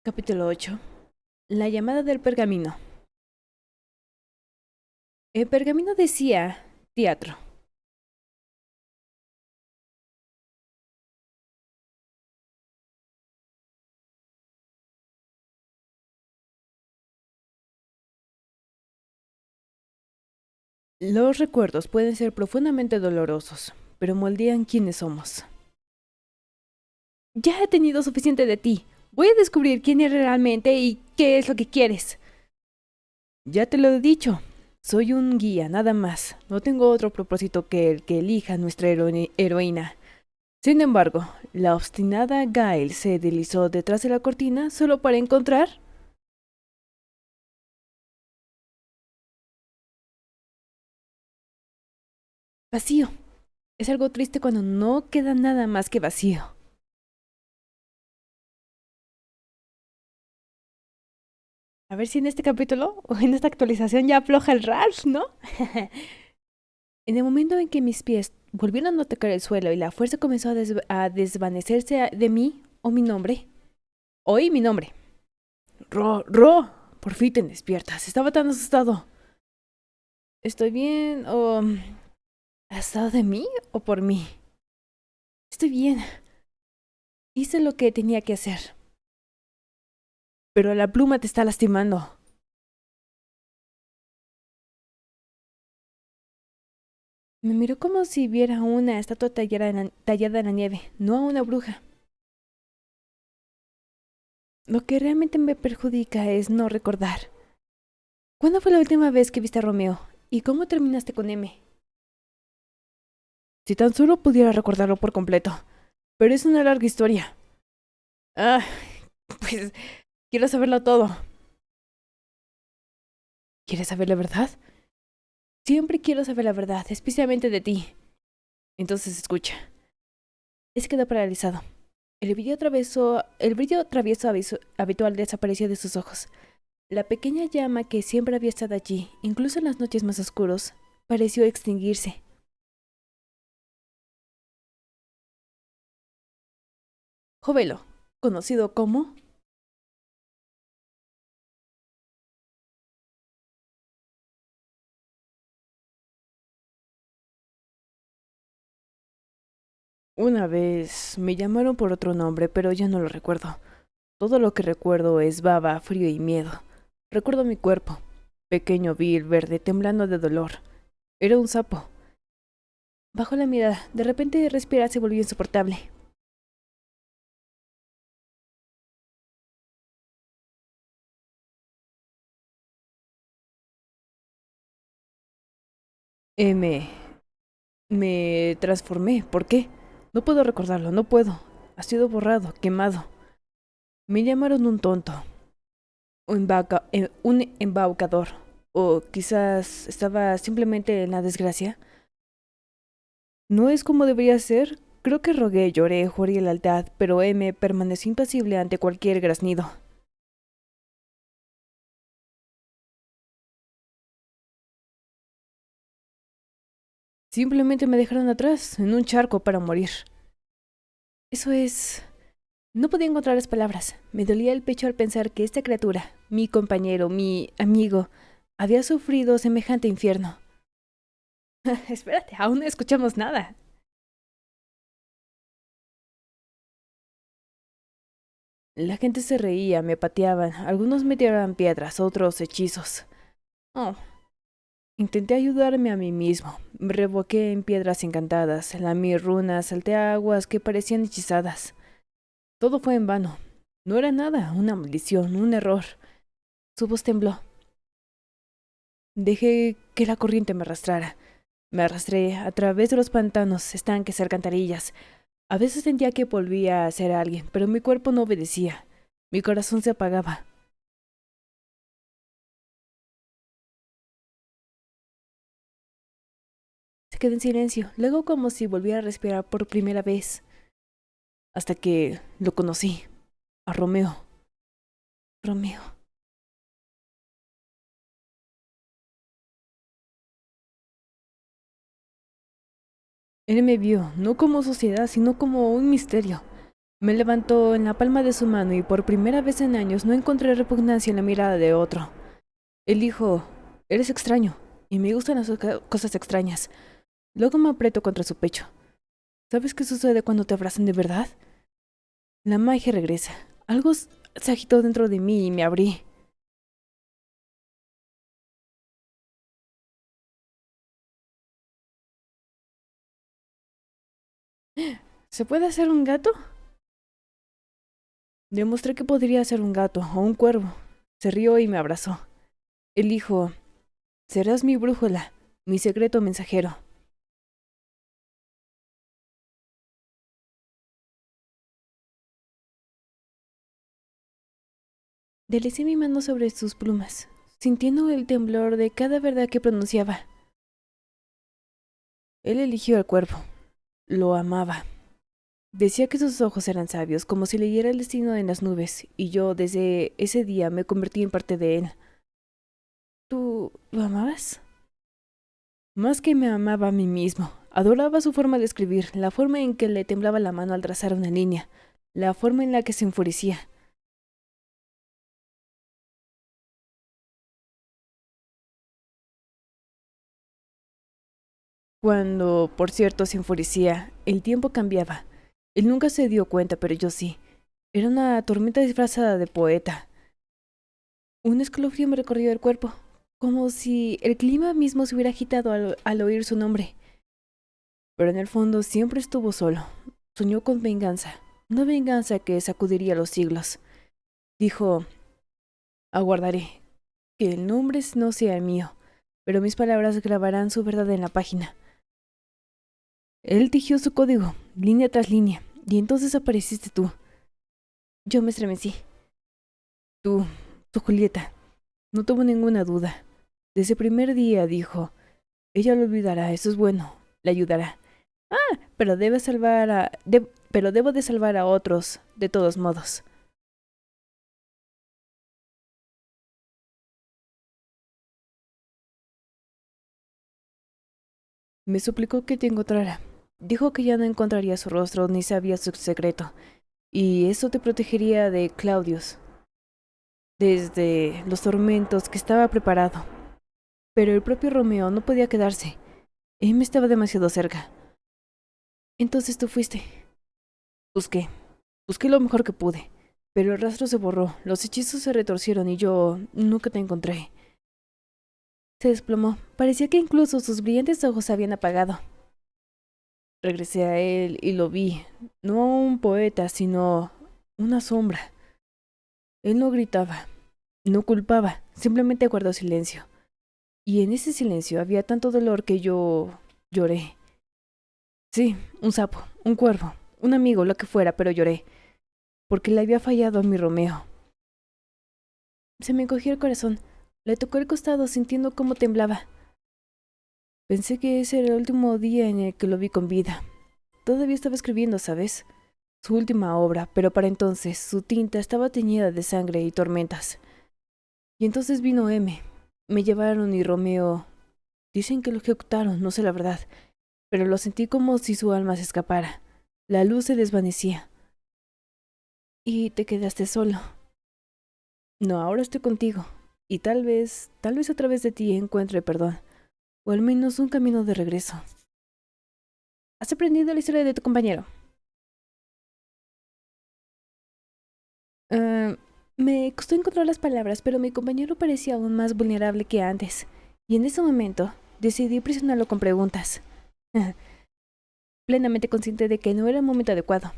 Capítulo 8. La llamada del pergamino. El pergamino decía teatro. Los recuerdos pueden ser profundamente dolorosos, pero moldean quiénes somos. Ya he tenido suficiente de ti. Voy a descubrir quién eres realmente y qué es lo que quieres. Ya te lo he dicho. Soy un guía, nada más. No tengo otro propósito que el que elija nuestra heroína. Sin embargo, la obstinada Gail se deslizó detrás de la cortina solo para encontrar vacío. Es algo triste cuando no queda nada más que vacío. A ver si en este capítulo o en esta actualización ya afloja el Ralph, ¿no? En el momento en que mis pies volvieron a tocar el suelo y la fuerza comenzó a desvanecerse de mí o mi nombre, oí mi nombre. Ro, por fin te despiertas. Estaba tan asustado. ¿Estoy bien o... ¿Has estado de mí o por mí? Estoy bien. Hice lo que tenía que hacer. Pero la pluma te está lastimando. Me miró como si viera una estatua tallada en la nieve, no a una bruja. Lo que realmente me perjudica es no recordar. ¿Cuándo fue la última vez que viste a Romeo? ¿Y cómo terminaste con M? Si tan solo pudiera recordarlo por completo. Pero es una larga historia. Ah, pues quiero saberlo todo. ¿Quieres saber la verdad? Siempre quiero saber la verdad, especialmente de ti. Entonces escucha. Se quedó paralizado. El brillo travieso habitual desapareció de sus ojos. La pequeña llama que siempre había estado allí, incluso en las noches más oscuras, pareció extinguirse. Jovelo, conocido como... Una vez me llamaron por otro nombre, pero ya no lo recuerdo. Todo lo que recuerdo es baba, frío y miedo. Recuerdo mi cuerpo, pequeño, vil, verde, temblando de dolor. Era un sapo. Bajó la mirada. De repente respirar se volvió insoportable. Eh, me... Me transformé. ¿Por qué? No puedo recordarlo, no puedo. Ha sido borrado, quemado. Me llamaron un tonto, un embaucador. O quizás estaba simplemente en la desgracia. No es como debería ser. Creo que rogué, lloré, juré lealtad, pero M permaneció impasible ante cualquier graznido. Simplemente me dejaron atrás, en un charco para morir. Eso es... No podía encontrar las palabras. Me dolía el pecho al pensar que esta criatura, mi compañero, mi amigo, había sufrido semejante infierno. Espérate, aún no escuchamos nada. La gente se reía, me pateaban, algunos me tiraban piedras, otros hechizos. Oh, intenté ayudarme a mí mismo. Me revoqué en piedras encantadas, lamí runas, salté aguas que parecían hechizadas. Todo fue en vano. No era nada, una maldición, un error. Su voz tembló. Dejé que la corriente me arrastrara. Me arrastré a través de los pantanos, estanques, alcantarillas. A veces sentía que volvía a ser alguien, pero mi cuerpo no obedecía. Mi corazón se apagaba. Se quedó en silencio, luego como si volviera a respirar por primera vez, hasta que lo conocí, a Romeo. Romeo. Él me vio, no como sociedad, sino como un misterio. Me levantó en la palma de su mano y por primera vez en años no encontré repugnancia en la mirada de otro. Él dijo, eres extraño, y me gustan las cosas extrañas. Luego me apretó contra su pecho. ¿Sabes qué sucede cuando te abrazan de verdad? La magia regresa. Algo se agitó dentro de mí y me abrí. ¿Se puede hacer un gato? Demostré que podría ser un gato o un cuervo. Se rió y me abrazó. Él dijo, serás mi brújula, mi secreto mensajero. Deslicé mi mano sobre sus plumas, sintiendo el temblor de cada verdad que pronunciaba. Él eligió al cuervo. Lo amaba. Decía que sus ojos eran sabios, como si leyera el destino en las nubes, y yo desde ese día me convertí en parte de él. ¿Tú lo amabas? Más que me amaba a mí mismo. Adoraba su forma de escribir, la forma en que le temblaba la mano al trazar una línea, la forma en la que se enfurecía. Cuando, por cierto, se enfurecía, el tiempo cambiaba. Él nunca se dio cuenta, pero yo sí. Era una tormenta disfrazada de poeta. Un escalofrío me recorrió el cuerpo, como si el clima mismo se hubiera agitado al oír su nombre. Pero en el fondo siempre estuvo solo. Soñó con venganza, una venganza que sacudiría los siglos. Dijo, aguardaré, que el nombre no sea el mío, pero mis palabras grabarán su verdad en la página. Él tejió su código, línea tras línea, y entonces apareciste tú. Yo me estremecí. Tú, tu Julieta, no tuvo ninguna duda. Desde el primer día dijo, ella lo olvidará, eso es bueno, le ayudará. Pero pero debo de salvar a otros, de todos modos. Me suplicó que te encontrara. Dijo que ya no encontraría su rostro ni sabía su secreto, y eso te protegería de Claudius, desde los tormentos que estaba preparado. Pero el propio Romeo no podía quedarse. Él me estaba demasiado cerca. Entonces tú fuiste. Busqué. Busqué lo mejor que pude. Pero el rastro se borró, los hechizos se retorcieron y yo nunca te encontré. Se desplomó. Parecía que incluso sus brillantes ojos se habían apagado. Regresé a él y lo vi. No un poeta, sino una sombra. Él no gritaba, no culpaba, simplemente guardó silencio. Y en ese silencio había tanto dolor que yo lloré. Sí, un sapo, un cuervo, un amigo, lo que fuera, pero lloré, porque le había fallado a mi Romeo. Se me encogió el corazón, le tocó el costado sintiendo cómo temblaba. Pensé que ese era el último día en el que lo vi con vida. Todavía estaba escribiendo, ¿sabes? Su última obra, pero para entonces su tinta estaba teñida de sangre y tormentas. Y entonces vino M. Me llevaron y Romeo... Dicen que lo ejecutaron, no sé la verdad, pero lo sentí como si su alma se escapara. La luz se desvanecía. Y te quedaste solo. No, ahora estoy contigo. Y tal vez a través de ti encuentre perdón. O al menos un camino de regreso. ¿Has aprendido la historia de tu compañero? Ah, me costó encontrar las palabras, pero mi compañero parecía aún más vulnerable que antes. Y en ese momento decidí presionarlo con preguntas. Plenamente consciente de que no era el momento adecuado.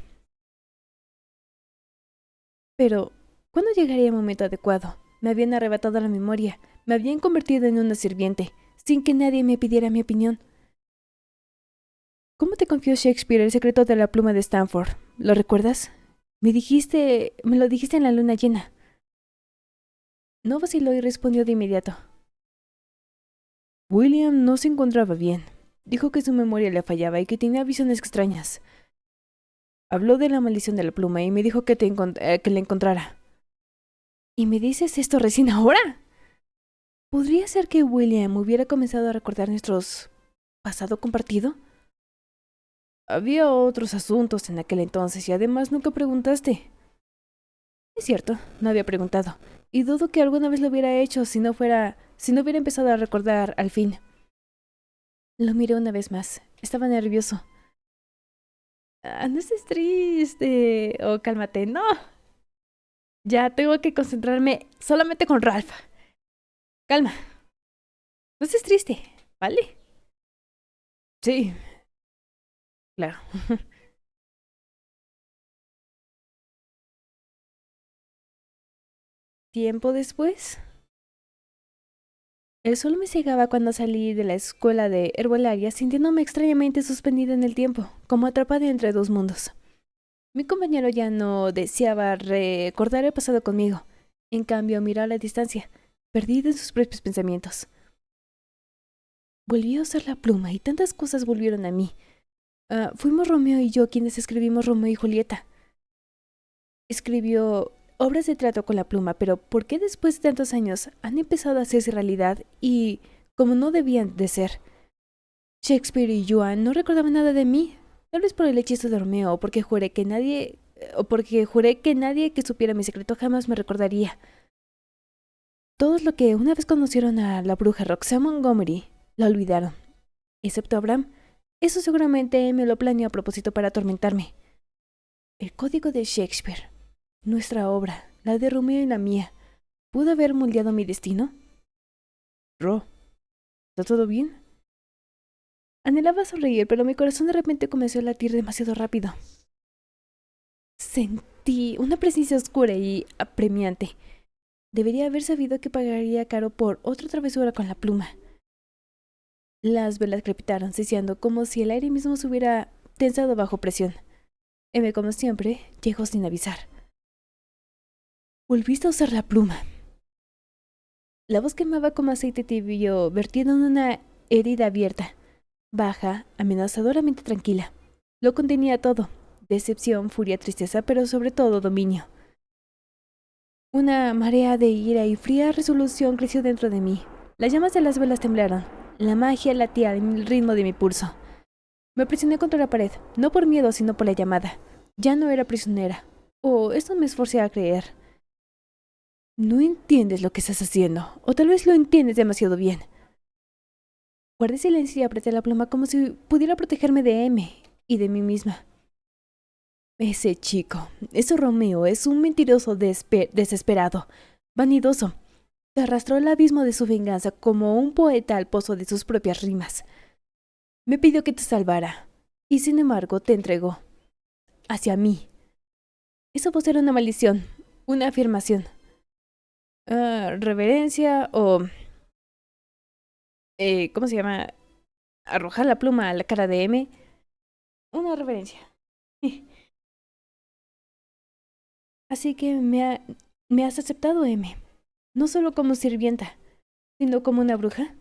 Pero, ¿cuándo llegaría el momento adecuado? Me habían arrebatado la memoria, me habían convertido en una sirviente, sin que nadie me pidiera mi opinión. ¿Cómo te confió Shakespeare el secreto de la pluma de Stanford? ¿Lo recuerdas? Me lo dijiste en la luna llena. No vaciló y respondió de inmediato. William no se encontraba bien. Dijo que su memoria le fallaba y que tenía visiones extrañas. Habló de la maldición de la pluma y me dijo que la encontrara. ¿Y me dices esto recién ahora? ¿Podría ser que William hubiera comenzado a recordar nuestros pasado compartido? Había otros asuntos en aquel entonces y además nunca preguntaste. Es cierto, no había preguntado, y dudo que alguna vez lo hubiera hecho si no hubiera empezado a recordar al fin. Lo miré una vez más. Estaba nervioso. No estés triste. Oh, cálmate. No. Ya tengo que concentrarme solamente con Ralph. Calma. No estés triste, ¿vale? Sí, claro. Tiempo después, el sol me cegaba cuando salí de la escuela de herbolaria, sintiéndome extrañamente suspendida en el tiempo, como atrapada entre dos mundos. Mi compañero ya no deseaba recordar el pasado conmigo. En cambio, miró a la distancia, perdido en sus propios pensamientos. Volví a usar la pluma y tantas cosas volvieron a mí. Fuimos Romeo y yo quienes escribimos Romeo y Julieta. Escribió obras de teatro con la pluma, pero ¿por qué después de tantos años han empezado a hacerse realidad y como no debían de ser? Shakespeare y Joan no recordaban nada de mí, tal vez por el hechizo de Romeo o porque juré que nadie que supiera mi secreto jamás me recordaría. Todos los que una vez conocieron a la bruja Roxanne Montgomery la olvidaron, excepto Abraham. Eso seguramente me lo planeó a propósito para atormentarme. El código de Shakespeare, nuestra obra, la de Romeo y la mía, ¿pudo haber moldeado mi destino? Ro, ¿está todo bien? Anhelaba sonreír, pero mi corazón de repente comenzó a latir demasiado rápido. Sentí una presencia oscura y apremiante. Debería haber sabido que pagaría caro por otra travesura con la pluma. Las velas crepitaron, ciciando como si el aire mismo se hubiera tensado bajo presión. M, como siempre, llegó sin avisar. Volviste a usar la pluma. La voz quemaba como aceite tibio vertido en una herida abierta, baja, amenazadoramente tranquila. Lo contenía todo: decepción, furia, tristeza, pero sobre todo dominio. Una marea de ira y fría resolución creció dentro de mí. Las llamas de las velas temblaron. La magia latía al ritmo de mi pulso. Me presioné contra la pared, no por miedo, sino por la llamada. Ya no era prisionera. Esto me esforcé a creer. No entiendes lo que estás haciendo, o tal vez lo entiendes demasiado bien. Guardé silencio y apreté la pluma como si pudiera protegerme de M y de mí misma. Ese chico, ese Romeo, es un mentiroso desesperado, vanidoso. Te arrastró al abismo de su venganza como un poeta al pozo de sus propias rimas. Me pidió que te salvara, y sin embargo te entregó. Hacia mí. Esa voz era una maldición, una afirmación. Reverencia o... ¿cómo se llama? Arrojar la pluma a la cara de M. Una reverencia. Así que me has aceptado, M. No solo como sirvienta, sino como una bruja.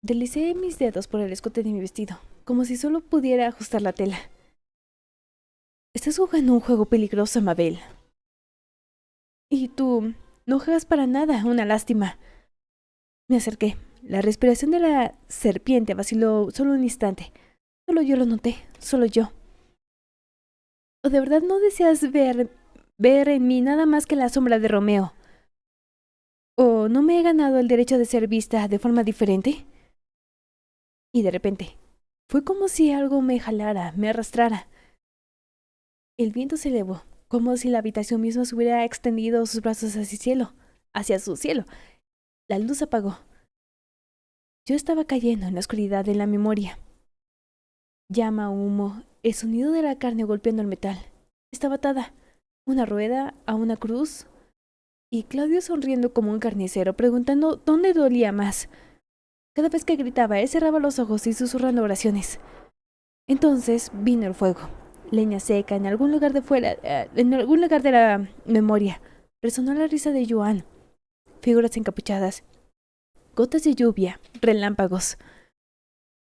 Deslicé mis dedos por el escote de mi vestido, como si solo pudiera ajustar la tela. Estás jugando un juego peligroso, Mabel. Y tú no juegas para nada, una lástima. Me acerqué. La respiración de la serpiente vaciló solo un instante. Solo yo lo noté, solo yo. ¿O de verdad no deseas ver en mí nada más que la sombra de Romeo? ¿O no me he ganado el derecho de ser vista de forma diferente? Y de repente, fue como si algo me jalara, me arrastrara. El viento se elevó, como si la habitación misma se hubiera extendido sus brazos hacia el cielo, hacia su cielo. La luz apagó. Yo estaba cayendo en la oscuridad de la memoria. Llama, humo, el sonido de la carne golpeando el metal. Estaba atada, una rueda a una cruz, y Claudio sonriendo como un carnicero, preguntando dónde dolía más. Cada vez que gritaba, él cerraba los ojos y susurrando oraciones. Entonces vino el fuego. Leña seca en algún lugar en algún lugar de la memoria. Resonó la risa de Joan. Figuras encapuchadas. Gotas de lluvia, relámpagos.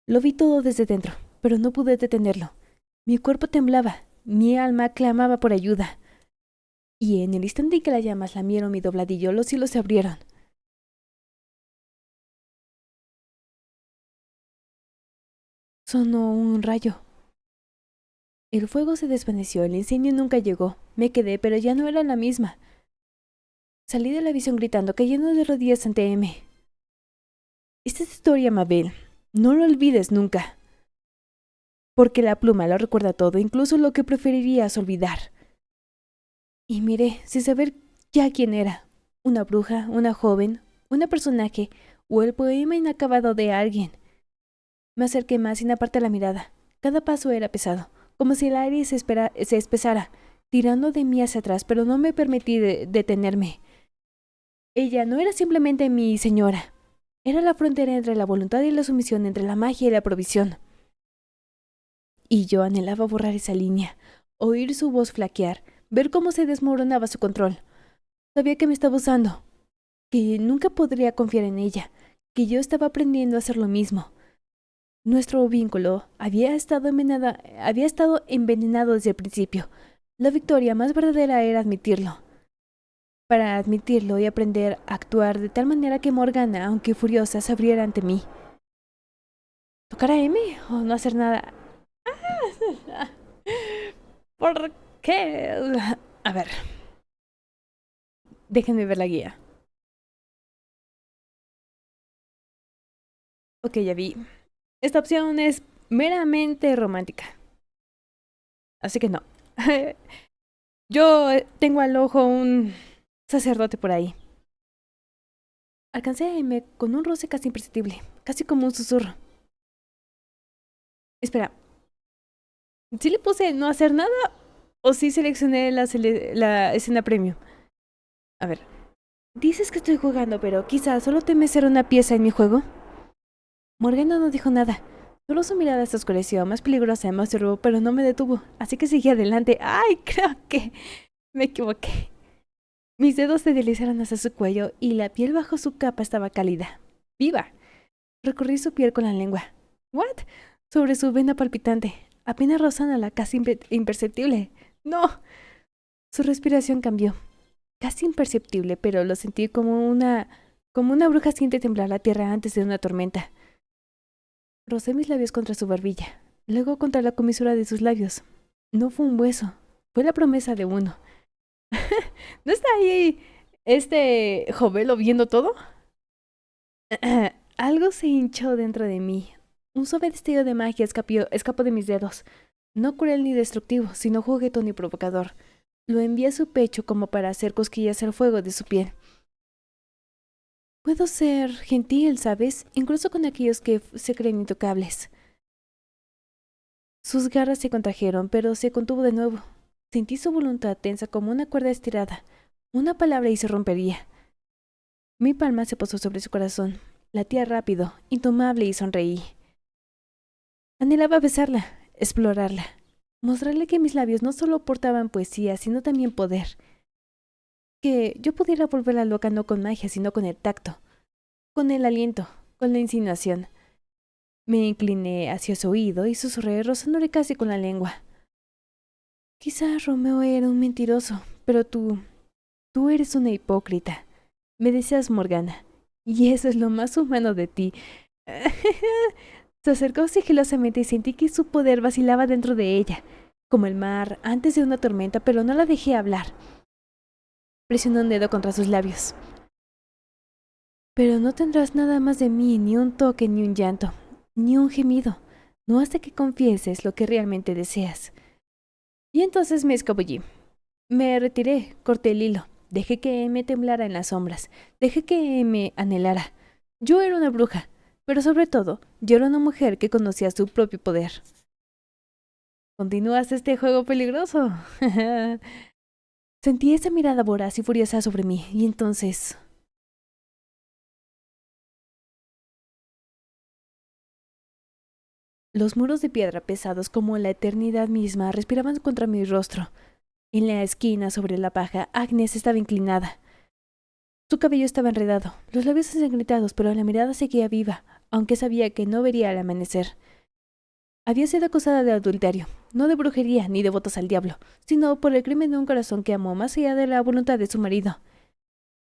Lo vi todo desde dentro, pero no pude detenerlo. Mi cuerpo temblaba, mi alma clamaba por ayuda. Y en el instante en que las llamas lamieron mi dobladillo, los cielos se abrieron. Sonó un rayo. El fuego se desvaneció, el incendio nunca llegó. Me quedé, pero ya no era la misma. Salí de la visión gritando, cayendo de rodillas ante M. Esta es tu historia, Mabel. No lo olvides nunca. Porque la pluma lo recuerda todo, incluso lo que preferirías olvidar. Y miré, sin saber ya quién era. Una bruja, una joven, una personaje, o el poema inacabado de alguien. Me acerqué más sin apartar la mirada. Cada paso era pesado, como si el aire se espesara, tirando de mí hacia atrás, pero no me permití detenerme. Ella no era simplemente mi señora. Era la frontera entre la voluntad y la sumisión, entre la magia y la provisión. Y yo anhelaba borrar esa línea, oír su voz flaquear, ver cómo se desmoronaba su control. Sabía que me estaba usando, que nunca podría confiar en ella, que yo estaba aprendiendo a hacer lo mismo. Nuestro vínculo había estado envenenado desde el principio. La victoria más verdadera era admitirlo. Para admitirlo y aprender a actuar de tal manera que Morgana, aunque furiosa, se abriera ante mí. ¿Tocar a M o no hacer nada? ¿Por qué? A ver. Déjenme ver la guía. Ok, ya vi. Esta opción es meramente romántica. Así que no. Yo tengo al ojo un sacerdote por ahí. Alcancé a M con un roce casi imperceptible, casi como un susurro. Espera, ¿sí le puse no hacer nada o sí seleccioné la escena premium? A ver, dices que estoy jugando, pero quizás solo temes ser una pieza en mi juego. Morgana no dijo nada. Solo su mirada se oscureció, más peligrosa, más turbó, pero no me detuvo, así que seguí adelante. ¡Ay, creo que me equivoqué! Mis dedos se deslizaron hacia su cuello y la piel bajo su capa estaba cálida. ¡Viva! Recorrí su piel con la lengua. ¿What? Sobre su vena palpitante, apenas rozándola, casi imperceptible. ¡No! Su respiración cambió. Casi imperceptible, pero lo sentí como una bruja siente temblar la tierra antes de una tormenta. Rocé mis labios contra su barbilla, luego contra la comisura de sus labios. No fue un hueso, fue la promesa de uno. ¿No está ahí Jovelo viendo todo? Algo se hinchó dentro de mí. Un suave destello de magia escapó de mis dedos. No cruel ni destructivo, sino juguetón y provocador. Lo envié a su pecho como para hacer cosquillas al fuego de su piel. Puedo ser gentil, ¿sabes? Incluso con aquellos que se creen intocables. Sus garras se contrajeron, pero se contuvo de nuevo. Sentí su voluntad tensa como una cuerda estirada. Una palabra y se rompería. Mi palma se posó sobre su corazón. Latía rápido, indomable y sonreí. Anhelaba besarla, explorarla, mostrarle que mis labios no solo portaban poesía, sino también poder. Que yo pudiera volverla loca no con magia, sino con el tacto, con el aliento, con la insinuación. Me incliné hacia su oído y susurré, rozándole casi con la lengua. Quizás Romeo era un mentiroso, pero tú eres una hipócrita. Me deseas, Morgana, y eso es lo más humano de ti. Se acercó sigilosamente y sentí que su poder vacilaba dentro de ella, como el mar antes de una tormenta, pero no la dejé hablar. Presionó un dedo contra sus labios. Pero no tendrás nada más de mí, ni un toque, ni un llanto, ni un gemido, no hasta que confieses lo que realmente deseas. Y entonces me escabullí. Me retiré, corté el hilo, dejé que me temblara en las sombras, dejé que me anhelara. Yo era una bruja, pero sobre todo, yo era una mujer que conocía su propio poder. ¿Continúas este juego peligroso? Sentí esa mirada voraz y furiosa sobre mí, y entonces... Los muros de piedra pesados como la eternidad misma respiraban contra mi rostro. En la esquina, sobre la paja, Agnes estaba inclinada. Su cabello estaba enredado, los labios ensangrentados, pero la mirada seguía viva, aunque sabía que no vería al amanecer. Había sido acusada de adulterio, no de brujería ni de votos al diablo, sino por el crimen de un corazón que amó más allá de la voluntad de su marido.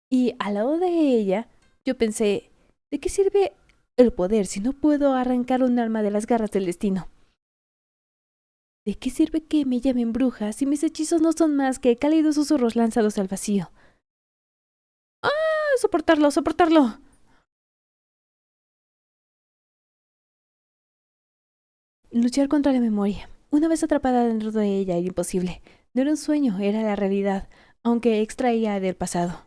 Y al lado de ella, yo pensé, ¿de qué sirve el poder si no puedo arrancar un alma de las garras del destino? ¿De qué sirve que me llamen bruja si mis hechizos no son más que cálidos susurros lanzados al vacío? ¡Ah! ¡Soportarlo, soportarlo! Luchar contra la memoria. Una vez atrapada dentro de ella era imposible. No era un sueño, era la realidad, aunque extraía del pasado.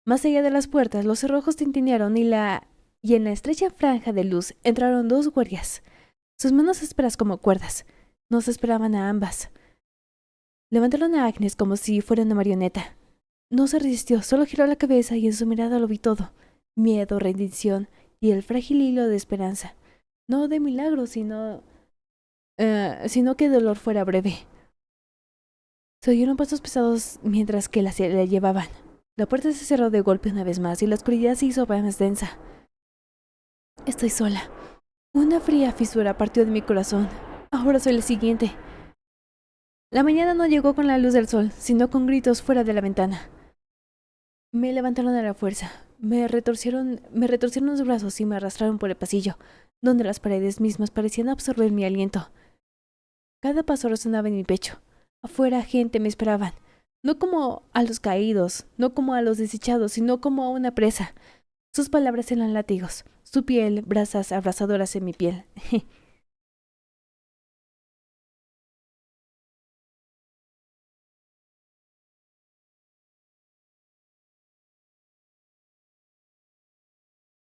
Más allá de las puertas, los cerrojos tintinearon y en la estrecha franja de luz entraron dos guardias. Sus manos ásperas como cuerdas. Nos esperaban a ambas. Levantaron a Agnes como si fuera una marioneta. No se resistió, solo giró la cabeza y en su mirada lo vi todo. Miedo, rendición y el frágil hilo de esperanza. No de milagro, sino que el dolor fuera breve. Se oyeron pasos pesados mientras que la llevaban. La puerta se cerró de golpe una vez más y la oscuridad se hizo más densa. Estoy sola. Una fría fisura partió de mi corazón. Ahora soy la siguiente. La mañana no llegó con la luz del sol, sino con gritos fuera de la ventana. Me levantaron a la fuerza. Me retorcieron los brazos y me arrastraron por el pasillo, donde las paredes mismas parecían absorber mi aliento. Cada paso resonaba en mi pecho. Afuera gente me esperaban. No como a los caídos, no como a los desechados, sino como a una presa. Sus palabras eran látigos, su piel, brasas abrasadoras en mi piel.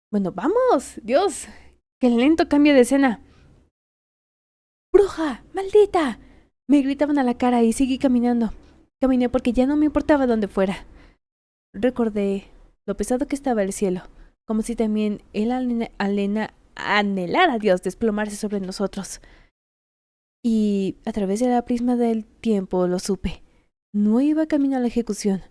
Bueno, vamos, Dios. ¡Qué lento cambio de escena! ¡Bruja! ¡Maldita! Me gritaban a la cara y seguí caminando. Caminé porque ya no me importaba dónde fuera. Recordé lo pesado que estaba el cielo, como si también él anhelara a Dios desplomarse sobre nosotros. Y a través de la prisma del tiempo lo supe. No iba camino a la ejecución.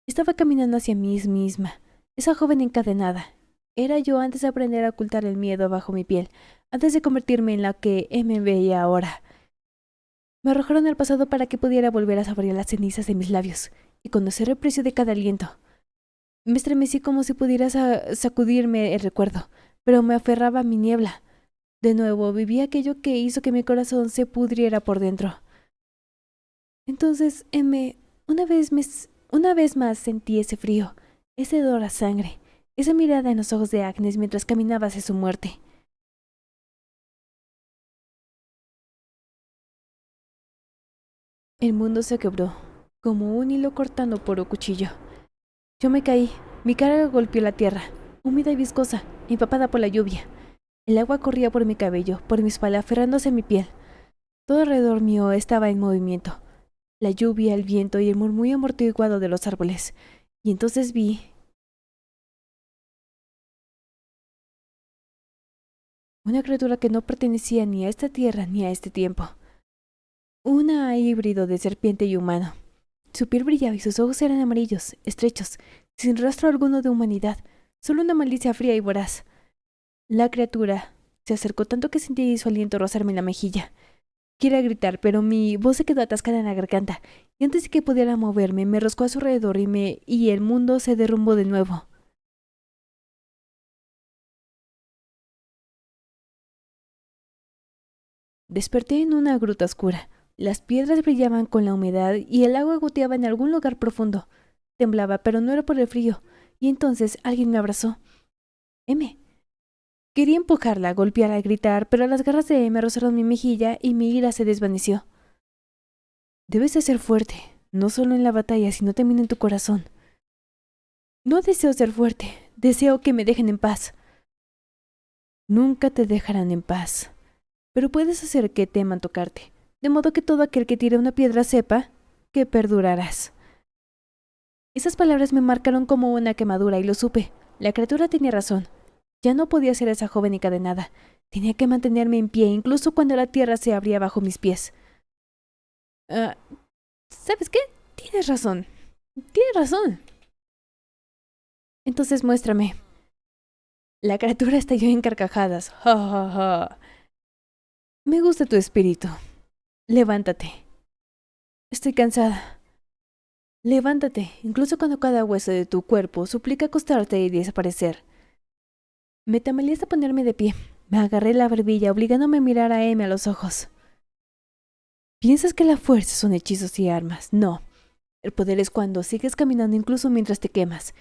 Estaba caminando hacia mí misma, esa joven encadenada. Era yo antes de aprender a ocultar el miedo bajo mi piel, antes de convertirme en la que me veía ahora. Me arrojaron al pasado para que pudiera volver a saborear las cenizas de mis labios y conocer el precio de cada aliento. Me estremecí como si pudiera sacudirme el recuerdo, pero me aferraba a mi niebla. De nuevo viví aquello que hizo que mi corazón se pudriera por dentro. Entonces, una vez más sentí ese frío, ese hedor a sangre, esa mirada en los ojos de Agnes mientras caminaba hacia su muerte. El mundo se quebró, como un hilo cortando por un cuchillo. Yo me caí, mi cara golpeó la tierra, húmeda y viscosa, empapada por la lluvia. El agua corría por mi cabello, por mi espalda, aferrándose a mi piel. Todo alrededor mío estaba en movimiento. La lluvia, el viento y el murmullo amortiguado de los árboles. Y entonces vi una criatura que no pertenecía ni a esta tierra ni a este tiempo. Una híbrido de serpiente y humano. Su piel brillaba y sus ojos eran amarillos, estrechos, sin rastro alguno de humanidad, solo una malicia fría y voraz. La criatura se acercó tanto que sentí su aliento rozarme en la mejilla. Quería gritar, pero mi voz se quedó atascada en la garganta, y antes de que pudiera moverme, me roscó a su alrededor y el mundo se derrumbó de nuevo. Desperté en una gruta oscura. Las piedras brillaban con la humedad y el agua goteaba en algún lugar profundo. Temblaba, pero no era por el frío, y entonces alguien me abrazó. M. Quería empujarla, golpearla, gritar, pero las garras de M rozaron mi mejilla y mi ira se desvaneció. Debes de ser fuerte, no solo en la batalla, sino también en tu corazón. No deseo ser fuerte, deseo que me dejen en paz. Nunca te dejarán en paz, pero puedes hacer que teman tocarte, de modo que todo aquel que tire una piedra sepa que perdurarás. Esas palabras me marcaron como una quemadura y lo supe. La criatura tenía razón. Ya no podía ser esa joven encadenada. Tenía que mantenerme en pie incluso cuando la tierra se abría bajo mis pies. Ah, ¿sabes qué? Tienes razón. Tienes razón. Entonces muéstrame. La criatura estalló en carcajadas. Ja, ja, ja. Me gusta tu espíritu. Levántate. Estoy cansada. Levántate, incluso cuando cada hueso de tu cuerpo suplica acostarte y desaparecer. Me tambaleé hasta ponerme de pie. Me agarré la barbilla, obligándome a mirar a M a los ojos. ¿Piensas que la fuerza son hechizos y armas? No. El poder es cuando sigues caminando incluso mientras te quemas,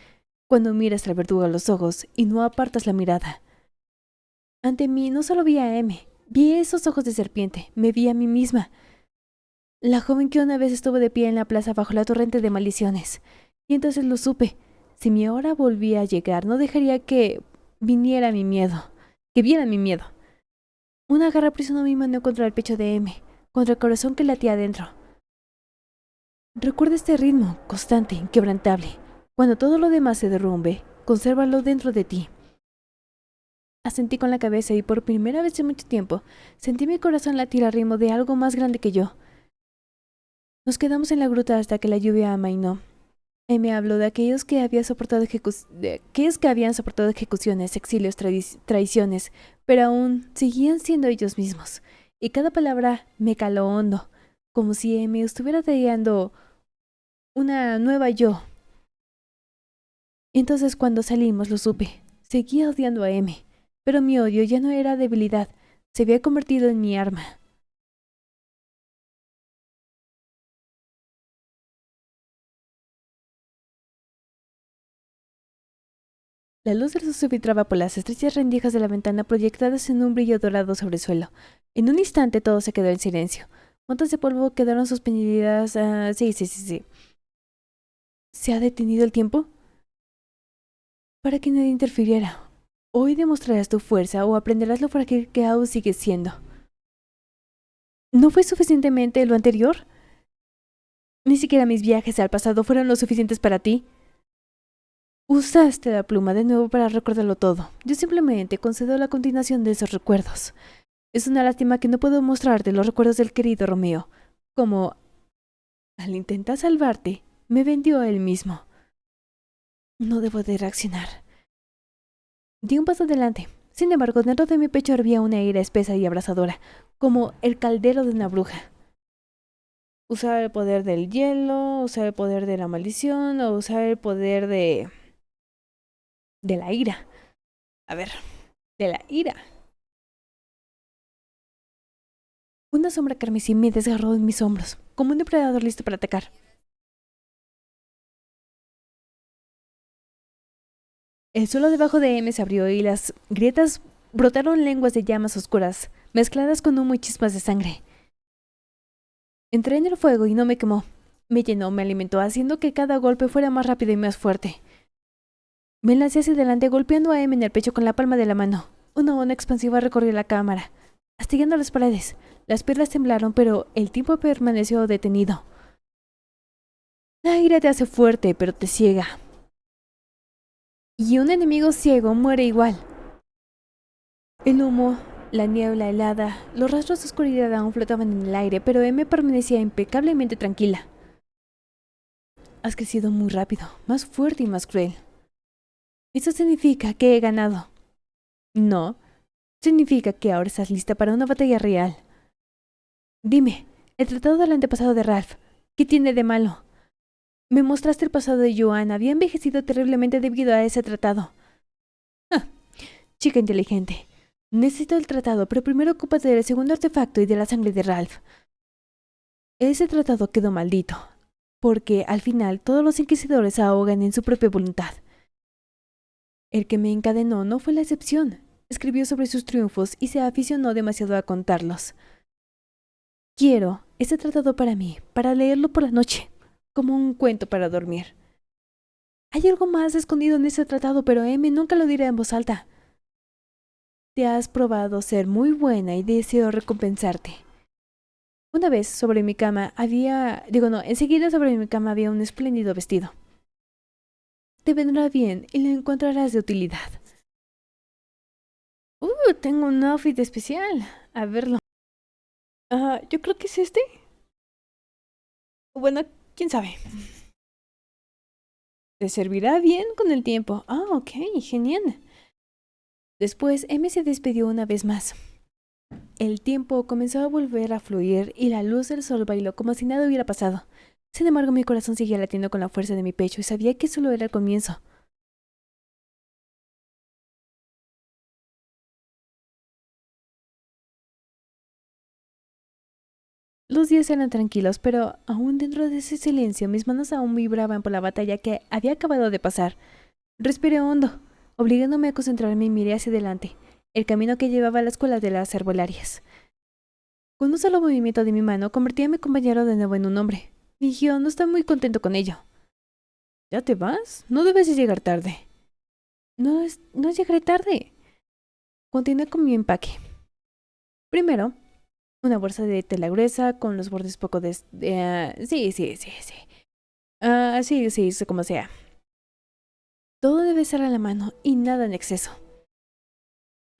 cuando miras al verdugo a los ojos y no apartas la mirada. Ante mí no solo vi a M, vi esos ojos de serpiente, me vi a mí misma. La joven que una vez estuvo de pie en la plaza bajo la torrente de maldiciones. Y entonces lo supe. Si mi hora volvía a llegar, no dejaría que viniera mi miedo, que viera mi miedo. Una garra presionó mi mano contra el pecho de M, contra el corazón que latía adentro. Recuerda este ritmo, constante, inquebrantable. Cuando todo lo demás se derrumbe, consérvalo dentro de ti. Asentí con la cabeza y por primera vez en mucho tiempo, sentí mi corazón latir al ritmo de algo más grande que yo. Nos quedamos en la gruta hasta que la lluvia amainó. Me habló de aquellos que habían soportado ejecuciones, exilios, traiciones, pero aún seguían siendo ellos mismos. Y cada palabra me caló hondo, como si me estuviera tallando una nueva yo. Entonces cuando salimos lo supe. Seguía odiando a M, pero mi odio ya no era debilidad, se había convertido en mi arma. La luz del sol se filtraba por las estrechas rendijas de la ventana proyectadas en un brillo dorado sobre el suelo. En un instante todo se quedó en silencio. Montas de polvo quedaron suspendidas. Sí. ¿Se ha detenido el tiempo? Para que nadie interfiriera. Hoy demostrarás tu fuerza o aprenderás lo frágil que aún sigues siendo. ¿No fue suficientemente lo anterior? Ni siquiera mis viajes al pasado fueron lo suficientes para ti. Usaste la pluma de nuevo para recordarlo todo. Yo simplemente concedo la continuación de esos recuerdos. Es una lástima que no puedo mostrarte los recuerdos del querido Romeo, como al intentar salvarte, me vendió a él mismo. No debo de reaccionar. Di un paso adelante. Sin embargo, dentro de mi pecho hervía una ira espesa y abrasadora, como el caldero de una bruja. Usar el poder del hielo, usar el poder de la maldición, o usar el poder de la ira. A ver, de la ira. Una sombra carmesí me desgarró en mis hombros, como un depredador listo para atacar. El suelo debajo de M se abrió y las grietas brotaron lenguas de llamas oscuras, mezcladas con humo y chispas de sangre. Entré en el fuego y no me quemó. Me llenó, me alimentó, haciendo que cada golpe fuera más rápido y más fuerte. Me lancé hacia adelante, golpeando a M en el pecho con la palma de la mano. Una onda expansiva recorrió la cámara, astillando las paredes. Las piedras temblaron, pero el tiempo permaneció detenido. La ira te hace fuerte, pero te ciega. Y un enemigo ciego muere igual. El humo, la niebla helada, los rastros de oscuridad aún flotaban en el aire, pero M permanecía impecablemente tranquila. Has crecido muy rápido, más fuerte y más cruel. Eso significa que he ganado. No, significa que ahora estás lista para una batalla real. Dime, el tratado del antepasado de Ralph, ¿qué tiene de malo? Me mostraste el pasado de Joanne, había envejecido terriblemente debido a ese tratado. Ah, chica inteligente. Necesito el tratado, pero primero ocúpate del segundo artefacto y de la sangre de Ralph. Ese tratado quedó maldito, porque al final todos los inquisidores se ahogan en su propia voluntad. El que me encadenó no fue la excepción. Escribió sobre sus triunfos y se aficionó demasiado a contarlos. Quiero ese tratado para mí, para leerlo por la noche, como un cuento para dormir. Hay algo más escondido en ese tratado, pero M nunca lo dirá en voz alta. Te has probado ser muy buena y deseo recompensarte. Una vez sobre mi cama enseguida sobre mi cama había un espléndido vestido. Te vendrá bien y lo encontrarás de utilidad. Tengo un outfit especial. A verlo. Yo creo que es este. Bueno, quién sabe. Te servirá bien con el tiempo. Ok, genial. Después, M se despidió una vez más. El tiempo comenzó a volver a fluir y la luz del sol bailó como si nada hubiera pasado. Sin embargo, mi corazón seguía latiendo con la fuerza de mi pecho y sabía que solo era el comienzo. Los días eran tranquilos, pero aún dentro de ese silencio mis manos aún vibraban por la batalla que había acabado de pasar. Respiré hondo, obligándome a concentrarme y miré hacia adelante, el camino que llevaba a la escuela de las herbolarias. Con un solo movimiento de mi mano convertí a mi compañero de nuevo en un hombre. Fingió no estar muy contento con ello. ¿Ya te vas? No debes de llegar tarde. No llegaré tarde. Continué con mi empaque. Primero, una bolsa de tela gruesa con los bordes poco sí, sí, sí, sí. Sí, sí, sé como sea. Todo debe ser a la mano y nada en exceso.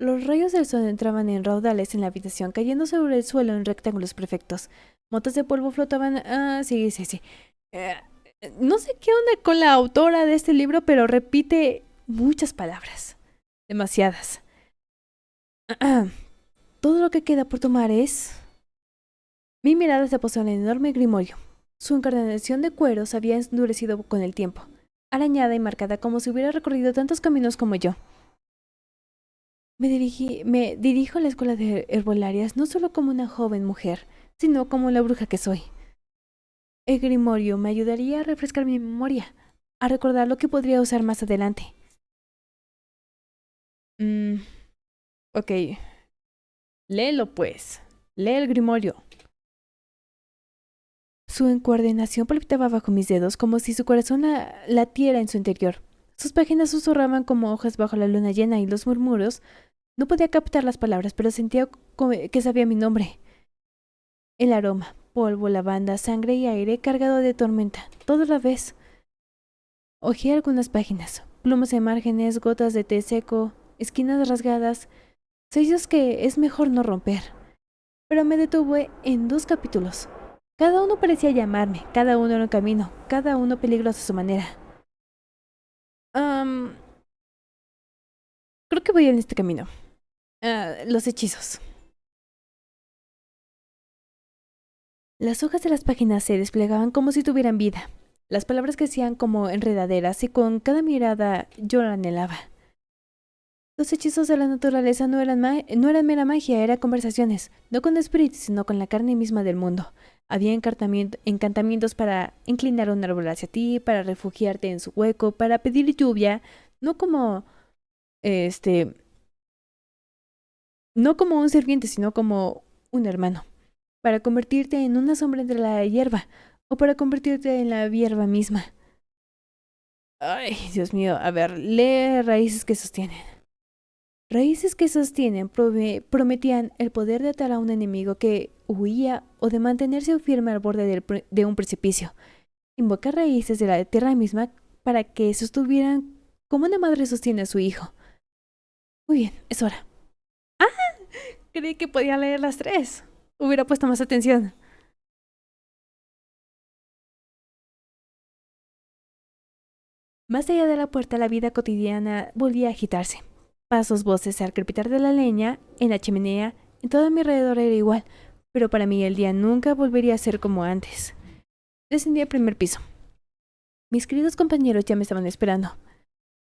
Los rayos del sol entraban en raudales en la habitación, cayendo sobre el suelo en rectángulos perfectos. Motas de polvo flotaban. Sí, sí, sí. Eh, no sé qué onda con la autora de este libro, pero repite muchas palabras. Demasiadas. Todo lo que queda por tomar es... Mi mirada se posó en el enorme grimorio. Su encarnación de cuero se había endurecido con el tiempo, arañada y marcada como si hubiera recorrido tantos caminos como yo. Me dirijo a la escuela de herbolarias no solo como una joven mujer, sino como la bruja que soy. El grimorio me ayudaría a refrescar mi memoria, a recordar lo que podría usar más adelante. Ok. Léelo, pues. Lee el grimorio. Su encuadernación palpitaba bajo mis dedos como si su corazón latiera en su interior. Sus páginas susurraban como hojas bajo la luna llena y los murmuros. No podía captar las palabras, pero sentía que sabía mi nombre. El aroma, polvo, lavanda, sangre y aire cargado de tormenta, todo a la vez. Hojeé algunas páginas, plumas en márgenes, gotas de té seco, esquinas rasgadas, sellos que es mejor no romper. Pero me detuve en 2 capítulos. Cada uno parecía llamarme, cada uno era un camino, cada uno peligroso a su manera. Creo que voy en este camino. Los hechizos. Las hojas de las páginas se desplegaban como si tuvieran vida. Las palabras crecían como enredaderas y con cada mirada yo la anhelaba. Los hechizos de la naturaleza no eran mera magia, eran conversaciones, no con espíritus, sino con la carne misma del mundo. Había encantamientos para inclinar un árbol hacia ti, para refugiarte en su hueco, para pedir lluvia, no como, no como un sirviente, sino como un hermano, para convertirte en una sombra entre la hierba, o para convertirte en la hierba misma. Ay, Dios mío, a ver, lee raíces que sostienen. Raíces que sostienen prometían el poder de atar a un enemigo que huía o de mantenerse firme al borde de un precipicio. Invocar raíces de la tierra misma para que sostuvieran como una madre sostiene a su hijo. Muy bien, es hora. ¡Ah! Creí que podía leer las 3. Hubiera puesto más atención. Más allá de la puerta, la vida cotidiana volvía a agitarse. Pasos, voces, al crepitar de la leña, en la chimenea, en todo a mi alrededor era igual, pero para mí el día nunca volvería a ser como antes. Descendí al primer piso. Mis queridos compañeros ya me estaban esperando.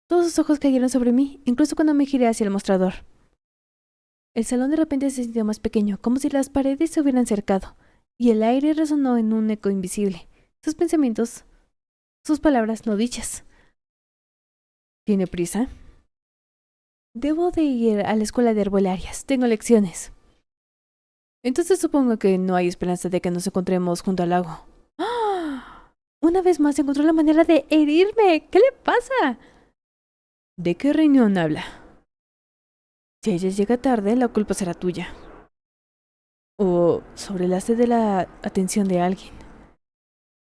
Todos sus ojos cayeron sobre mí, incluso cuando me giré hacia el mostrador. El salón de repente se sintió más pequeño, como si las paredes se hubieran cercado, y el aire resonó en un eco invisible. Sus pensamientos, sus palabras no dichas. ¿Tiene prisa? Debo de ir a la escuela de herbolarias. Tengo lecciones. Entonces supongo que no hay esperanza de que nos encontremos junto al lago. ¡Ah! Una vez más encontró la manera de herirme. ¿Qué le pasa? ¿De qué reunión habla? Si ella llega tarde, la culpa será tuya. O sobre la sed de la atención de alguien.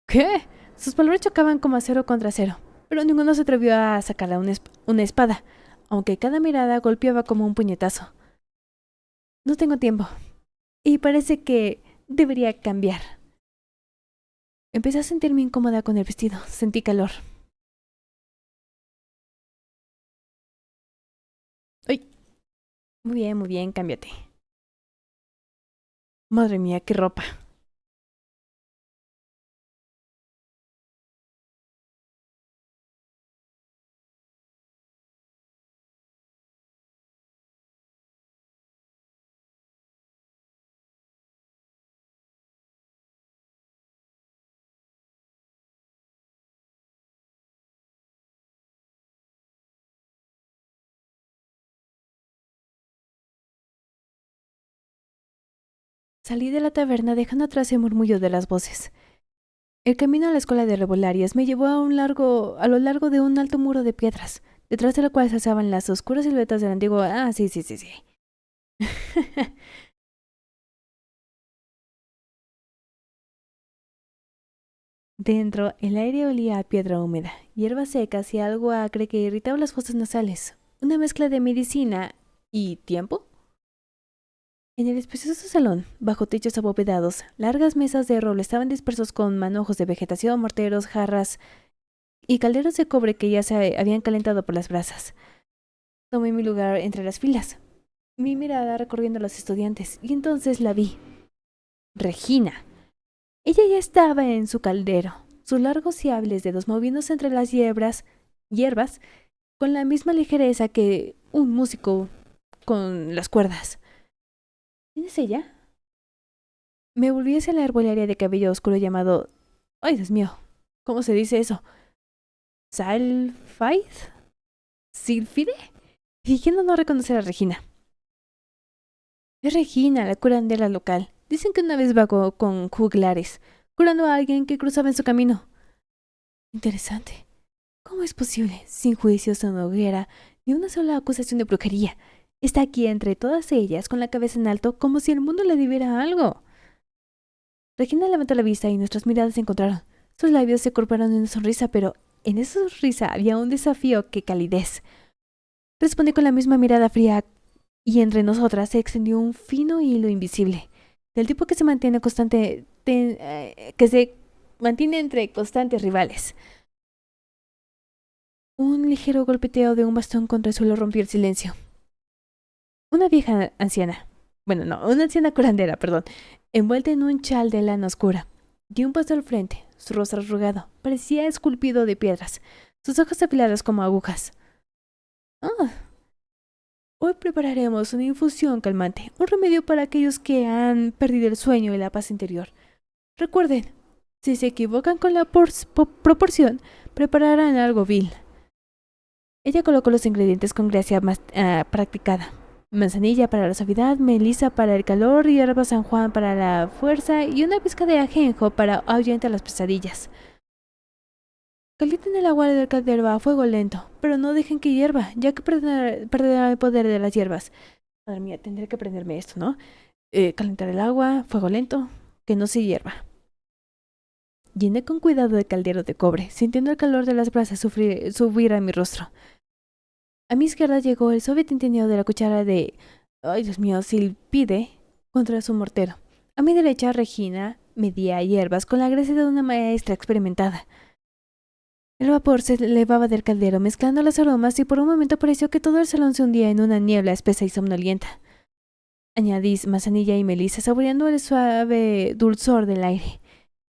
¿Qué? Sus palabras chocaban como acero contra acero, pero ninguno se atrevió a sacarle una espada, aunque cada mirada golpeaba como un puñetazo. No tengo tiempo. Y parece que debería cambiar. Empecé a sentirme incómoda con el vestido. Sentí calor. ¡Ay! Muy bien, cámbiate. Madre mía, qué ropa. Salí de la taberna dejando atrás el murmullo de las voces. El camino a la escuela de rebolarias me llevó a lo largo de un alto muro de piedras, detrás de la cual se alzaban las oscuras siluetas del antiguo... Ah, sí. Dentro, el aire olía a piedra húmeda, hierbas secas y algo acre que irritaba las fosas nasales. Una mezcla de medicina y tiempo. En el espacioso salón, bajo techos abovedados, largas mesas de roble estaban dispersos con manojos de vegetación, morteros, jarras y calderos de cobre que ya se habían calentado por las brasas. Tomé mi lugar entre las filas, mi mirada recorriendo a los estudiantes, y entonces la vi. Regina. Ella ya estaba en su caldero, sus largos y hábiles dedos moviéndose entre las hierbas, con la misma ligereza que un músico con las cuerdas. ¿Quién es ella? Me volví hacia la arbolaria de cabello oscuro llamado... ¡Ay, Dios mío! ¿Cómo se dice eso? ¿Salfaid? ¿Silfide? Fingiendo no reconocer a Regina. Es Regina, la curandera local. Dicen que una vez vagó con juglares, curando a alguien que cruzaba en su camino. Interesante. ¿Cómo es posible, sin juicios, sin hoguera, ni una sola acusación de brujería? Está aquí entre todas ellas, con la cabeza en alto, como si el mundo le debiera algo. Regina levantó la vista y nuestras miradas se encontraron. Sus labios se corporaron en una sonrisa, pero en esa sonrisa había un desafío que calidez. Respondí con la misma mirada fría y entre nosotras se extendió un fino hilo invisible, del tipo que se mantiene entre constantes rivales. Un ligero golpeteo de un bastón contra el suelo rompió el silencio. Una vieja anciana, una anciana curandera, envuelta en un chal de lana oscura, dio un paso al frente. Su rostro arrugado parecía esculpido de piedras, sus ojos afilados como agujas. Hoy prepararemos una infusión calmante, un remedio para aquellos que han perdido el sueño y la paz interior. Recuerden, si se equivocan con la proporción, prepararán algo vil. Ella colocó los ingredientes con gracia más practicada. Manzanilla para la suavidad, melisa para el calor, hierba San Juan para la fuerza y una pizca de ajenjo para ahuyentar las pesadillas. Calienten el agua del caldero a fuego lento, pero no dejen que hierva, ya que perderá el poder de las hierbas. Madre mía, tendré que aprenderme esto, ¿no? Calentar el agua, fuego lento, que no se hierva. Llené con cuidado el caldero de cobre, sintiendo el calor de las brasas subir a mi rostro. A mi izquierda llegó el suave tintineo de la cuchara de... ¡Ay, Dios mío! Silpide contra su mortero. A mi derecha, Regina medía hierbas con la gracia de una maestra experimentada. El vapor se elevaba del caldero, mezclando los aromas, y por un momento pareció que todo el salón se hundía en una niebla espesa y somnolienta. Añadí manzanilla y melisa, saboreando el suave dulzor del aire.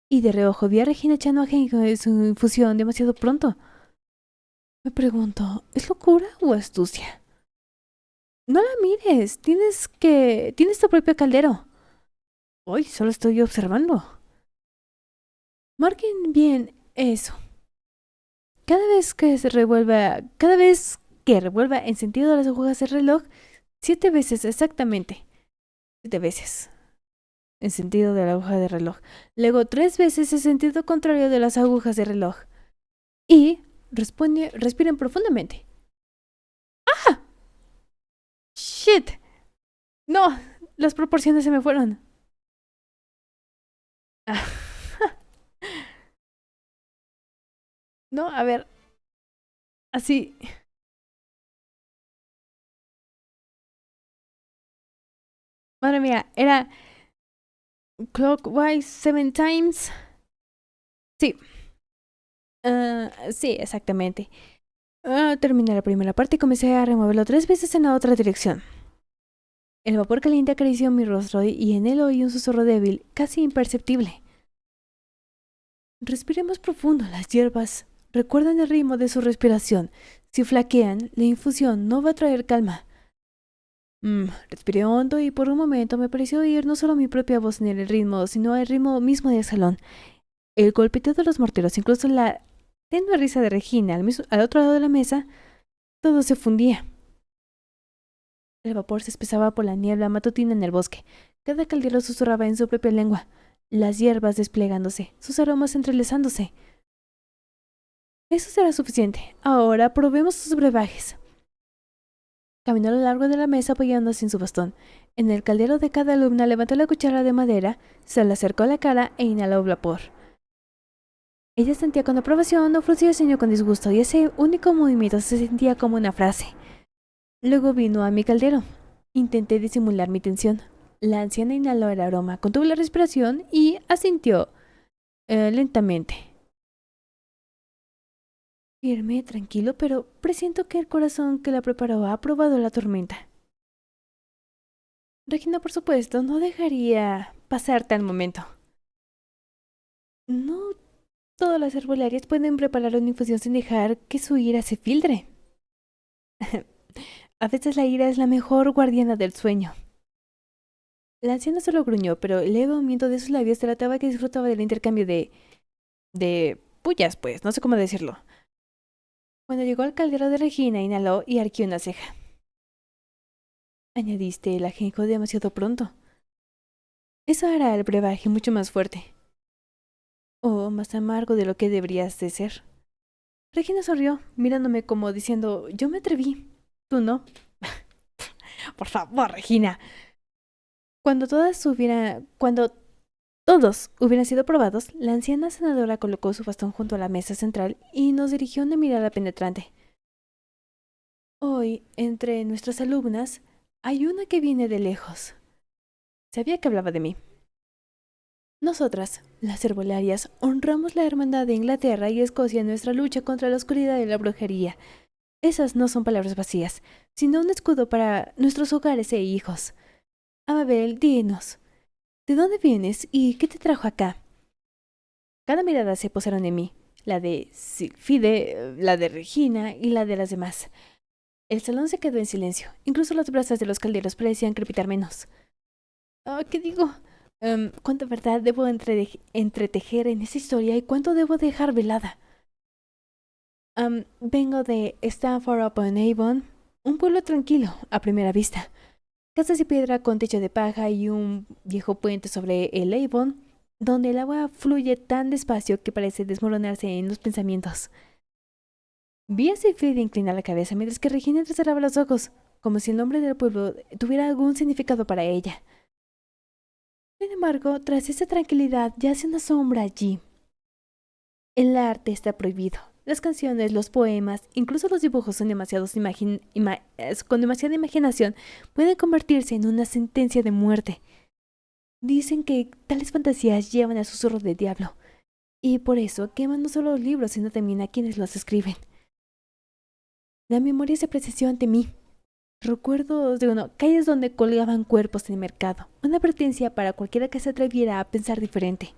Y de reojo vi a Regina echando ajenjo de su infusión demasiado pronto. Me pregunto, ¿es locura o astucia? No la mires, tienes tu propio caldero. Hoy solo estoy observando. Marquen bien eso. Cada vez que revuelva en sentido de las agujas del reloj, 7 veces exactamente. 7 veces en sentido de la aguja del reloj. Luego 3 veces en sentido contrario de las agujas del reloj. Y respiren profundamente. ¡Ah! ¡Shit! No, las proporciones se me fueron. Ah. No, a ver. Así. Madre mía, era clockwise 7 times. Sí. Sí, exactamente. Terminé la primera parte y comencé a removerlo 3 veces en la otra dirección. El vapor caliente acarició mi rostro y en él oí un susurro débil, casi imperceptible. Respiremos profundo, las hierbas recuerdan el ritmo de su respiración. Si flaquean, la infusión no va a traer calma. Respiré hondo y por un momento me pareció oír no solo mi propia voz en el ritmo, sino el ritmo mismo del salón. El golpeteo de los morteros, incluso la tenue risa de Regina al otro lado de la mesa, todo se fundía. El vapor se espesaba por la niebla matutina en el bosque. Cada caldero susurraba en su propia lengua, las hierbas desplegándose, sus aromas entrelazándose. Eso será suficiente. Ahora probemos sus brebajes. Caminó a lo largo de la mesa apoyándose en su bastón. En el caldero de cada alumna levantó la cuchara de madera, se la acercó a la cara e inhaló vapor. Ella sentía con aprobación o fruncía el ceño con disgusto, y ese único movimiento se sentía como una frase. Luego vino a mi caldero. Intenté disimular mi tensión. La anciana inhaló el aroma, contuvo la respiración y asintió lentamente. Firme, tranquilo, pero presiento que el corazón que la preparó ha probado la tormenta. Regina, por supuesto, no dejaría pasar tal momento. No todas las herbolarias pueden preparar una infusión sin dejar que su ira se filtre. A veces la ira es la mejor guardiana del sueño. La anciana solo gruñó, pero el leve movimiento de sus labios delataba que disfrutaba del intercambio de pullas, pues, no sé cómo decirlo. Cuando llegó al caldero de Regina, inhaló y arqueó una ceja. Añadiste el ajenjo demasiado pronto. Eso hará el brebaje mucho más fuerte. O más amargo de lo que deberías de ser. Regina sonrió, mirándome como diciendo, yo me atreví, tú no. Por favor, Regina. Cuando todos hubieran sido probados, la anciana senadora colocó su bastón junto a la mesa central y nos dirigió una mirada penetrante. Hoy, entre nuestras alumnas, hay una que viene de lejos. Sabía que hablaba de mí. Nosotras, las herbolarias, honramos la hermandad de Inglaterra y Escocia en nuestra lucha contra la oscuridad y la brujería. Esas no son palabras vacías, sino un escudo para nuestros hogares e hijos. Amabel, dinos, ¿de dónde vienes y qué te trajo acá? Cada mirada se posaron en mí, la de Silfide, la de Regina y la de las demás. El salón se quedó en silencio, incluso las brasas de los calderos parecían crepitar menos. ¿Qué digo? ¿Cuánta verdad debo entretejer en esa historia y cuánto debo dejar velada? Vengo de Stamford-upon-Avon, un pueblo tranquilo a primera vista. Casas de piedra con techo de paja y un viejo puente sobre el Avon, donde el agua fluye tan despacio que parece desmoronarse en los pensamientos. Vi a Silfrida inclinar la cabeza mientras que Regina cerraba los ojos, como si el nombre del pueblo tuviera algún significado para ella. Sin embargo, tras esa tranquilidad yace una sombra allí. El arte está prohibido. Las canciones, los poemas, incluso los dibujos con demasiada imaginación pueden convertirse en una sentencia de muerte. Dicen que tales fantasías llevan al susurro del diablo, y por eso queman no solo los libros, sino también a quienes los escriben. La memoria se presenció ante mí. Recuerdos de calles donde colgaban cuerpos en el mercado, una advertencia para cualquiera que se atreviera a pensar diferente.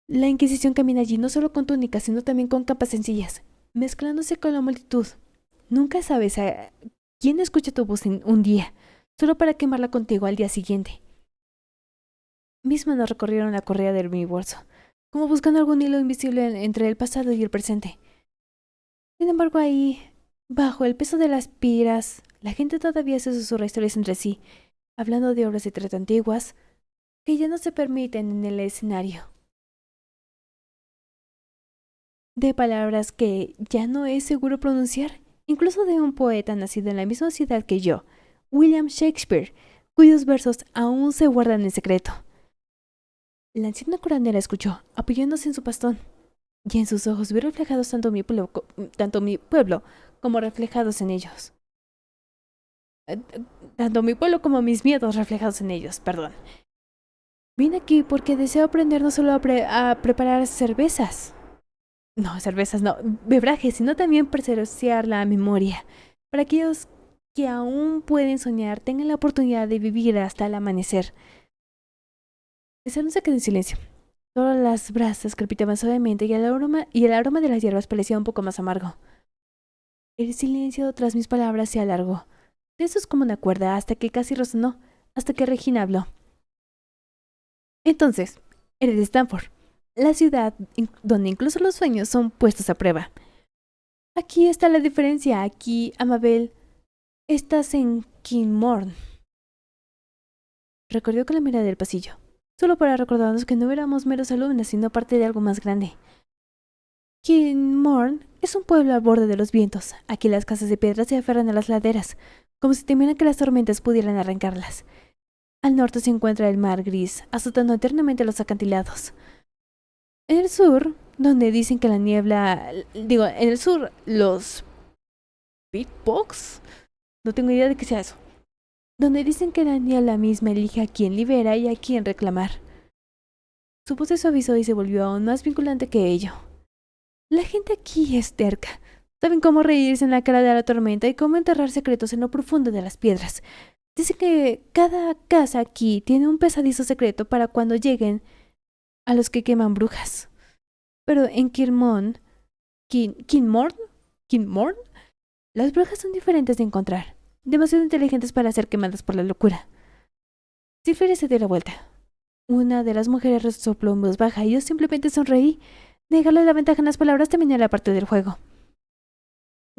La Inquisición camina allí no solo con túnicas, sino también con capas sencillas, mezclándose con la multitud. Nunca sabes a quién escucha tu voz en un día, solo para quemarla contigo al día siguiente. Mis manos recorrieron la correa de mi bolso, como buscando algún hilo invisible entre el pasado y el presente. Sin embargo, ahí, bajo el peso de las piedras, la gente todavía se susurra historias entre sí, hablando de obras de teatro antiguas que ya no se permiten en el escenario. De palabras que ya no es seguro pronunciar, incluso de un poeta nacido en la misma ciudad que yo, William Shakespeare, cuyos versos aún se guardan en secreto. La anciana curandera escuchó, apoyándose en su bastón, y en sus ojos vi reflejados tanto mi pueblo como reflejados en ellos. Tanto mi pueblo como mis miedos reflejados en ellos, perdón. Vine aquí porque deseo aprender no solo a preparar cervezas. No, cervezas no, bebrajes, sino también preservar la memoria. Para aquellos que aún pueden soñar, tengan la oportunidad de vivir hasta el amanecer. El salón se quedó en silencio. Todas las brasas crepitaban suavemente y el aroma de las hierbas parecía un poco más amargo. El silencio tras mis palabras se alargó. Eso es como una cuerda hasta que casi resonó, hasta que Regina habló. Entonces, eres de Stanford, la ciudad donde incluso los sueños son puestos a prueba. Aquí está la diferencia. Aquí, Amabel, estás en Kinmorn. Recorrió con la mirada del pasillo, solo para recordarnos que no éramos meros alumnos, sino parte de algo más grande. Kinmorn es un pueblo al borde de los vientos. Aquí las casas de piedra se aferran a las laderas, como si temieran que las tormentas pudieran arrancarlas. Al norte se encuentra el mar gris, azotando eternamente los acantilados. En el sur, donde dicen que la niebla... en el sur, los... ¿Pitbox? No tengo idea de qué sea eso. Donde dicen que la niebla misma elige a quién libera y a quién reclamar. Su voz se suavizó y se volvió aún más vinculante que ello. La gente aquí es terca. Saben cómo reírse en la cara de la tormenta y cómo enterrar secretos en lo profundo de las piedras. Dice que cada casa aquí tiene un pesadizo secreto para cuando lleguen a los que queman brujas. Pero en Kinmorn, las brujas son diferentes de encontrar, demasiado inteligentes para ser quemadas por la locura. Silfire se dio la vuelta. Una de las mujeres resopló en voz baja y yo simplemente sonreí. Negarle la ventaja en las palabras también era parte del juego.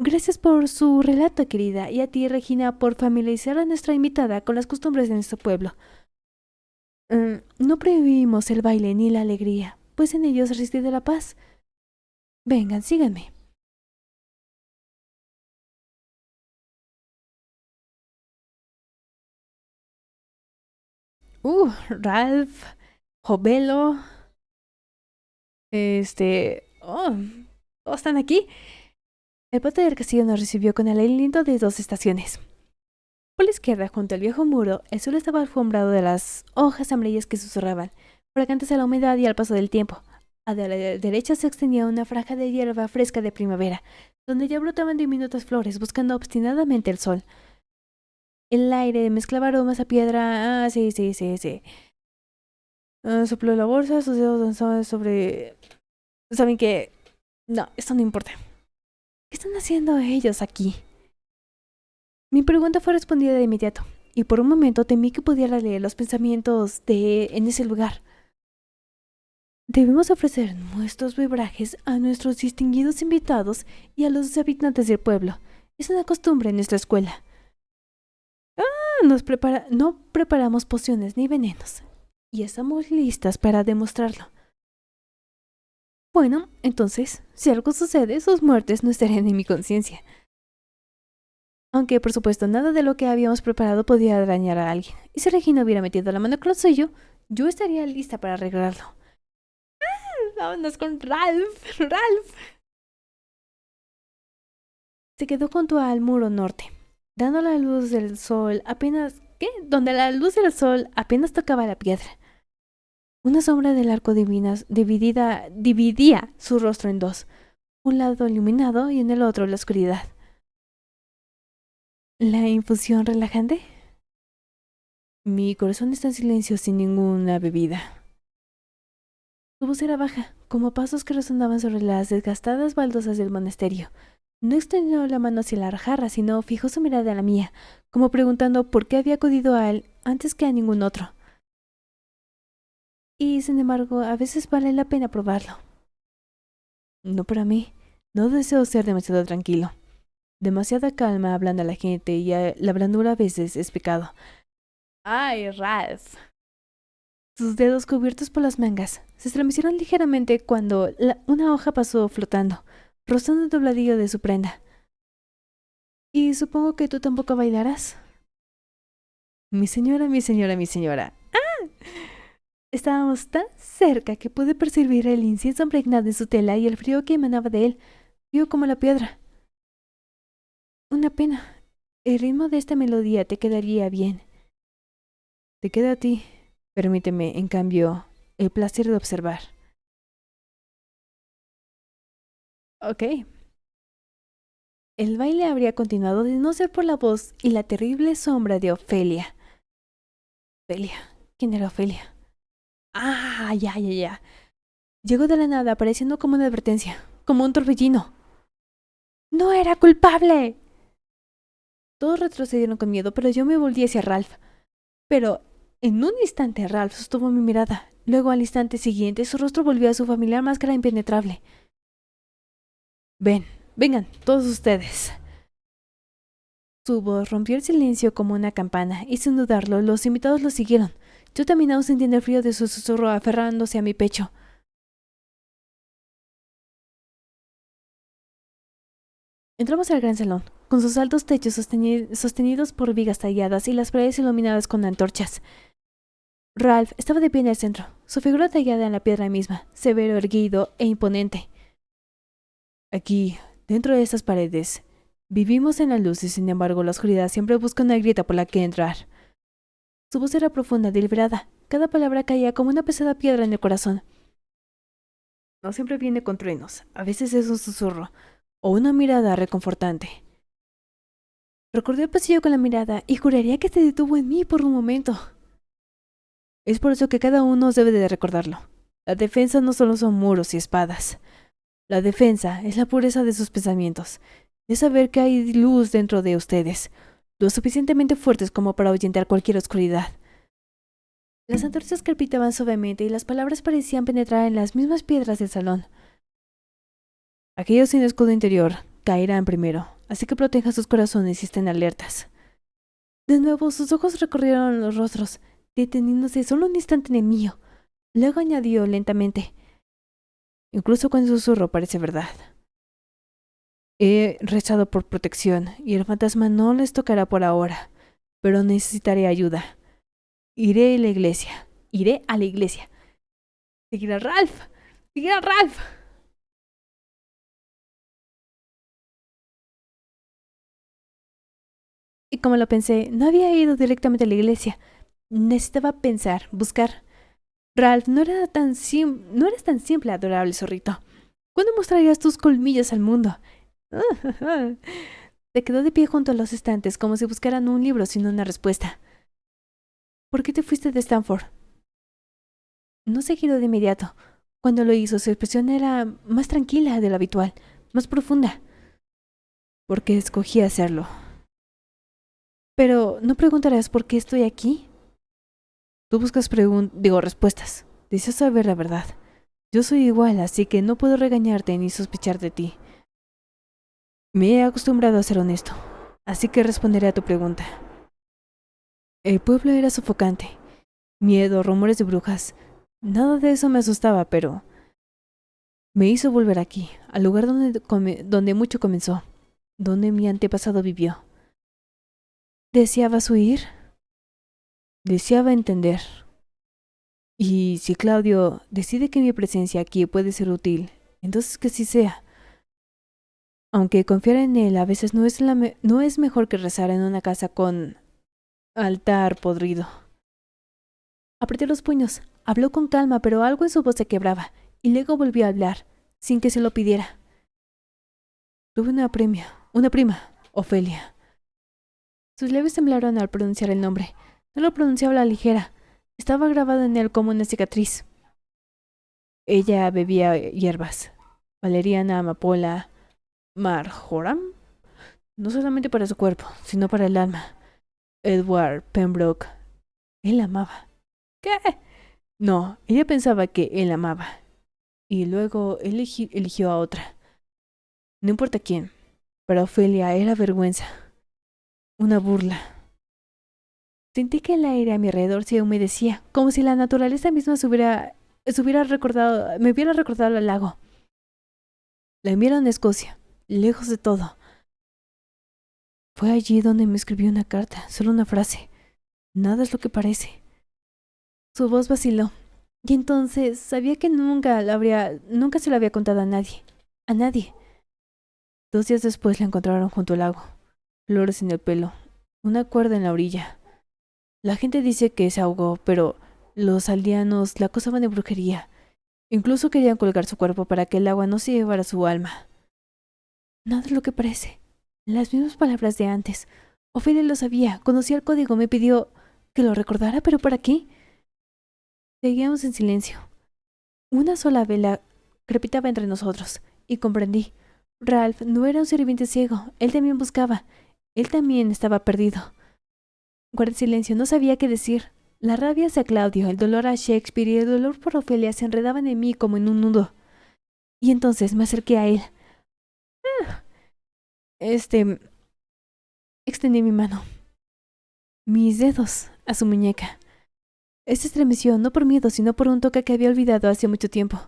Gracias por su relato, querida, y a ti, Regina, por familiarizar a nuestra invitada con las costumbres de nuestro pueblo. No prohibimos el baile ni la alegría, pues en ellos reside la paz. Vengan, síganme. Ralph, Jovelo, todos están aquí. El patio del castillo nos recibió con el aliento de 2 estaciones. Por la izquierda, junto al viejo muro, el suelo estaba alfombrado de las hojas amarillas que susurraban, fragantes a la humedad y al paso del tiempo. A la derecha se extendía una franja de hierba fresca de primavera, donde ya brotaban diminutas flores, buscando obstinadamente el sol. El aire mezclaba aromas a piedra. Sí. Sopló la bolsa, sus dedos danzaban sobre... ¿Saben qué? No, esto no importa. ¿Qué están haciendo ellos aquí? Mi pregunta fue respondida de inmediato, y por un momento temí que pudiera leer los pensamientos en ese lugar. Debemos ofrecer nuestros bebrajes a nuestros distinguidos invitados y a los habitantes del pueblo. Es una costumbre en nuestra escuela. No preparamos pociones ni venenos, y estamos listas para demostrarlo. Bueno, entonces, si algo sucede, sus muertes no estarían en mi conciencia. Aunque, por supuesto, nada de lo que habíamos preparado podía dañar a alguien. Y si Regina hubiera metido la mano con lo suyo, yo estaría lista para arreglarlo. Vámonos con Ralph. Se quedó junto al muro norte, dando la luz del sol donde la luz del sol apenas tocaba la piedra. Una sombra del arco dividía su rostro en 2, un lado iluminado y en el otro la oscuridad. ¿La infusión relajante? Mi corazón está en silencio sin ninguna bebida. Su voz era baja, como pasos que resonaban sobre las desgastadas baldosas del monasterio. No extendió la mano hacia la jarra, sino fijó su mirada en la mía, como preguntando por qué había acudido a él antes que a ningún otro. Y, sin embargo, a veces vale la pena probarlo. No para mí. No deseo ser demasiado tranquilo. Demasiada calma hablando a la gente y la blandura a veces es pecado. ¡Ay, Ralph! Sus dedos cubiertos por las mangas se estremecieron ligeramente cuando una hoja pasó flotando, rozando el dobladillo de su prenda. Y supongo que tú tampoco bailarás. Mi señora. ¡Ah! Estábamos tan cerca que pude percibir el incienso impregnado en su tela y el frío que emanaba de él, frío como la piedra. Una pena. El ritmo de esta melodía te quedaría bien. Te queda a ti. Permíteme, en cambio, el placer de observar. Ok. El baile habría continuado de no ser por la voz y la terrible sombra de Ofelia. ¿Quién era Ofelia? Ya. Llegó de la nada, pareciendo como una advertencia, como un torbellino. ¡No era culpable! Todos retrocedieron con miedo, pero yo me volví hacia Ralph. Pero en un instante Ralph sostuvo mi mirada. Luego, al instante siguiente, su rostro volvió a su familiar máscara impenetrable. Vengan, todos ustedes. Su voz rompió el silencio como una campana, y sin dudarlo, los invitados lo siguieron. Yo también aún sintiendo el frío de su susurro aferrándose a mi pecho. Entramos al gran salón, con sus altos techos sostenidos por vigas talladas y las paredes iluminadas con antorchas. Ralph estaba de pie en el centro, su figura tallada en la piedra misma, severo, erguido e imponente. Aquí, dentro de estas paredes, vivimos en la luz y sin embargo la oscuridad siempre busca una grieta por la que entrar. Su voz era profunda, deliberada. Cada palabra caía como una pesada piedra en el corazón. No siempre viene con truenos, a veces es un susurro o una mirada reconfortante. Recordé el pasillo con la mirada y juraría que se detuvo en mí por un momento. Es por eso que cada uno debe de recordarlo. La defensa no solo son muros y espadas. La defensa es la pureza de sus pensamientos. Es saber que hay luz dentro de ustedes, lo suficientemente fuertes como para ahuyentar cualquier oscuridad. Las antorchas crepitaban suavemente y las palabras parecían penetrar en las mismas piedras del salón. Aquellos sin escudo interior caerán primero, así que protejan sus corazones y estén alertas. De nuevo, sus ojos recorrieron los rostros, deteniéndose solo un instante en el mío. Luego añadió lentamente, incluso cuando el susurro parece verdad. He rezado por protección y el fantasma no les tocará por ahora, pero necesitaré ayuda. Iré a la iglesia. Iré a la iglesia. Seguir a Ralph. Seguir a Ralph. Y como lo pensé, no había ido directamente a la iglesia. Necesitaba pensar, buscar. Ralph, no eres tan simple, adorable zorrito. ¿Cuándo mostrarías tus colmillos al mundo? Se quedó de pie junto a los estantes como si buscaran un libro sin una respuesta. ¿Por qué te fuiste de Stanford? No se giró de inmediato. Cuando lo hizo, su expresión era más tranquila de lo habitual, más profunda. Porque escogí hacerlo. Pero, ¿no preguntarás por qué estoy aquí? Tú buscas respuestas. Deseas saber la verdad. Yo soy igual, así que no puedo regañarte ni sospechar de ti. Me he acostumbrado a ser honesto, así que responderé a tu pregunta. El pueblo era sofocante. Miedo, rumores de brujas. Nada de eso me asustaba, pero me hizo volver aquí, al lugar donde mucho comenzó, donde mi antepasado vivió. ¿Deseabas huir? Deseaba entender. Y si Claudio decide que mi presencia aquí puede ser útil, entonces que sí sea. Aunque confiar en él a veces no es mejor que rezar en una casa con altar podrido. Apreté los puños. Habló con calma, pero algo en su voz se quebraba, y luego volvió a hablar, sin que se lo pidiera. Tuve una prima, Ofelia. Sus labios temblaron al pronunciar el nombre. No lo pronunciaba a la ligera. Estaba grabado en él como una cicatriz. Ella bebía hierbas. Valeriana, amapola, marjoram. No solamente para su cuerpo, sino para el alma. Edward Pembroke. Él amaba. ¿Qué? No, ella pensaba que él amaba. Y luego eligió a otra. No importa quién. Para Ofelia era vergüenza. Una burla. Sentí que el aire a mi alrededor se humedecía, como si la naturaleza misma me hubiera recordado al lago. La enviaron a Escocia, lejos de todo. Fue allí donde me escribió una carta, solo una frase. Nada es lo que parece. Su voz vaciló. Y entonces sabía que nunca se lo había contado a nadie. A nadie. 2 días después la encontraron junto al lago. Flores en el pelo. Una cuerda en la orilla. La gente dice que se ahogó, pero los aldeanos la acusaban de brujería. Incluso querían colgar su cuerpo para que el agua no se llevara su alma. Nada es lo que parece. Las mismas palabras de antes. Ofelia lo sabía, conocía el código, me pidió que lo recordara, pero ¿para qué? Seguíamos en silencio. Una sola vela crepitaba entre nosotros, y comprendí. Ralph no era un sirviente ciego, él también buscaba. Él también estaba perdido. Guardé silencio, no sabía qué decir. La rabia hacia Claudio, el dolor a Shakespeare y el dolor por Ofelia se enredaban en mí como en un nudo. Y entonces me acerqué a él. Extendí mi mano, mis dedos, a su muñeca. Se estremeció, no por miedo, sino por un toque que había olvidado hace mucho tiempo.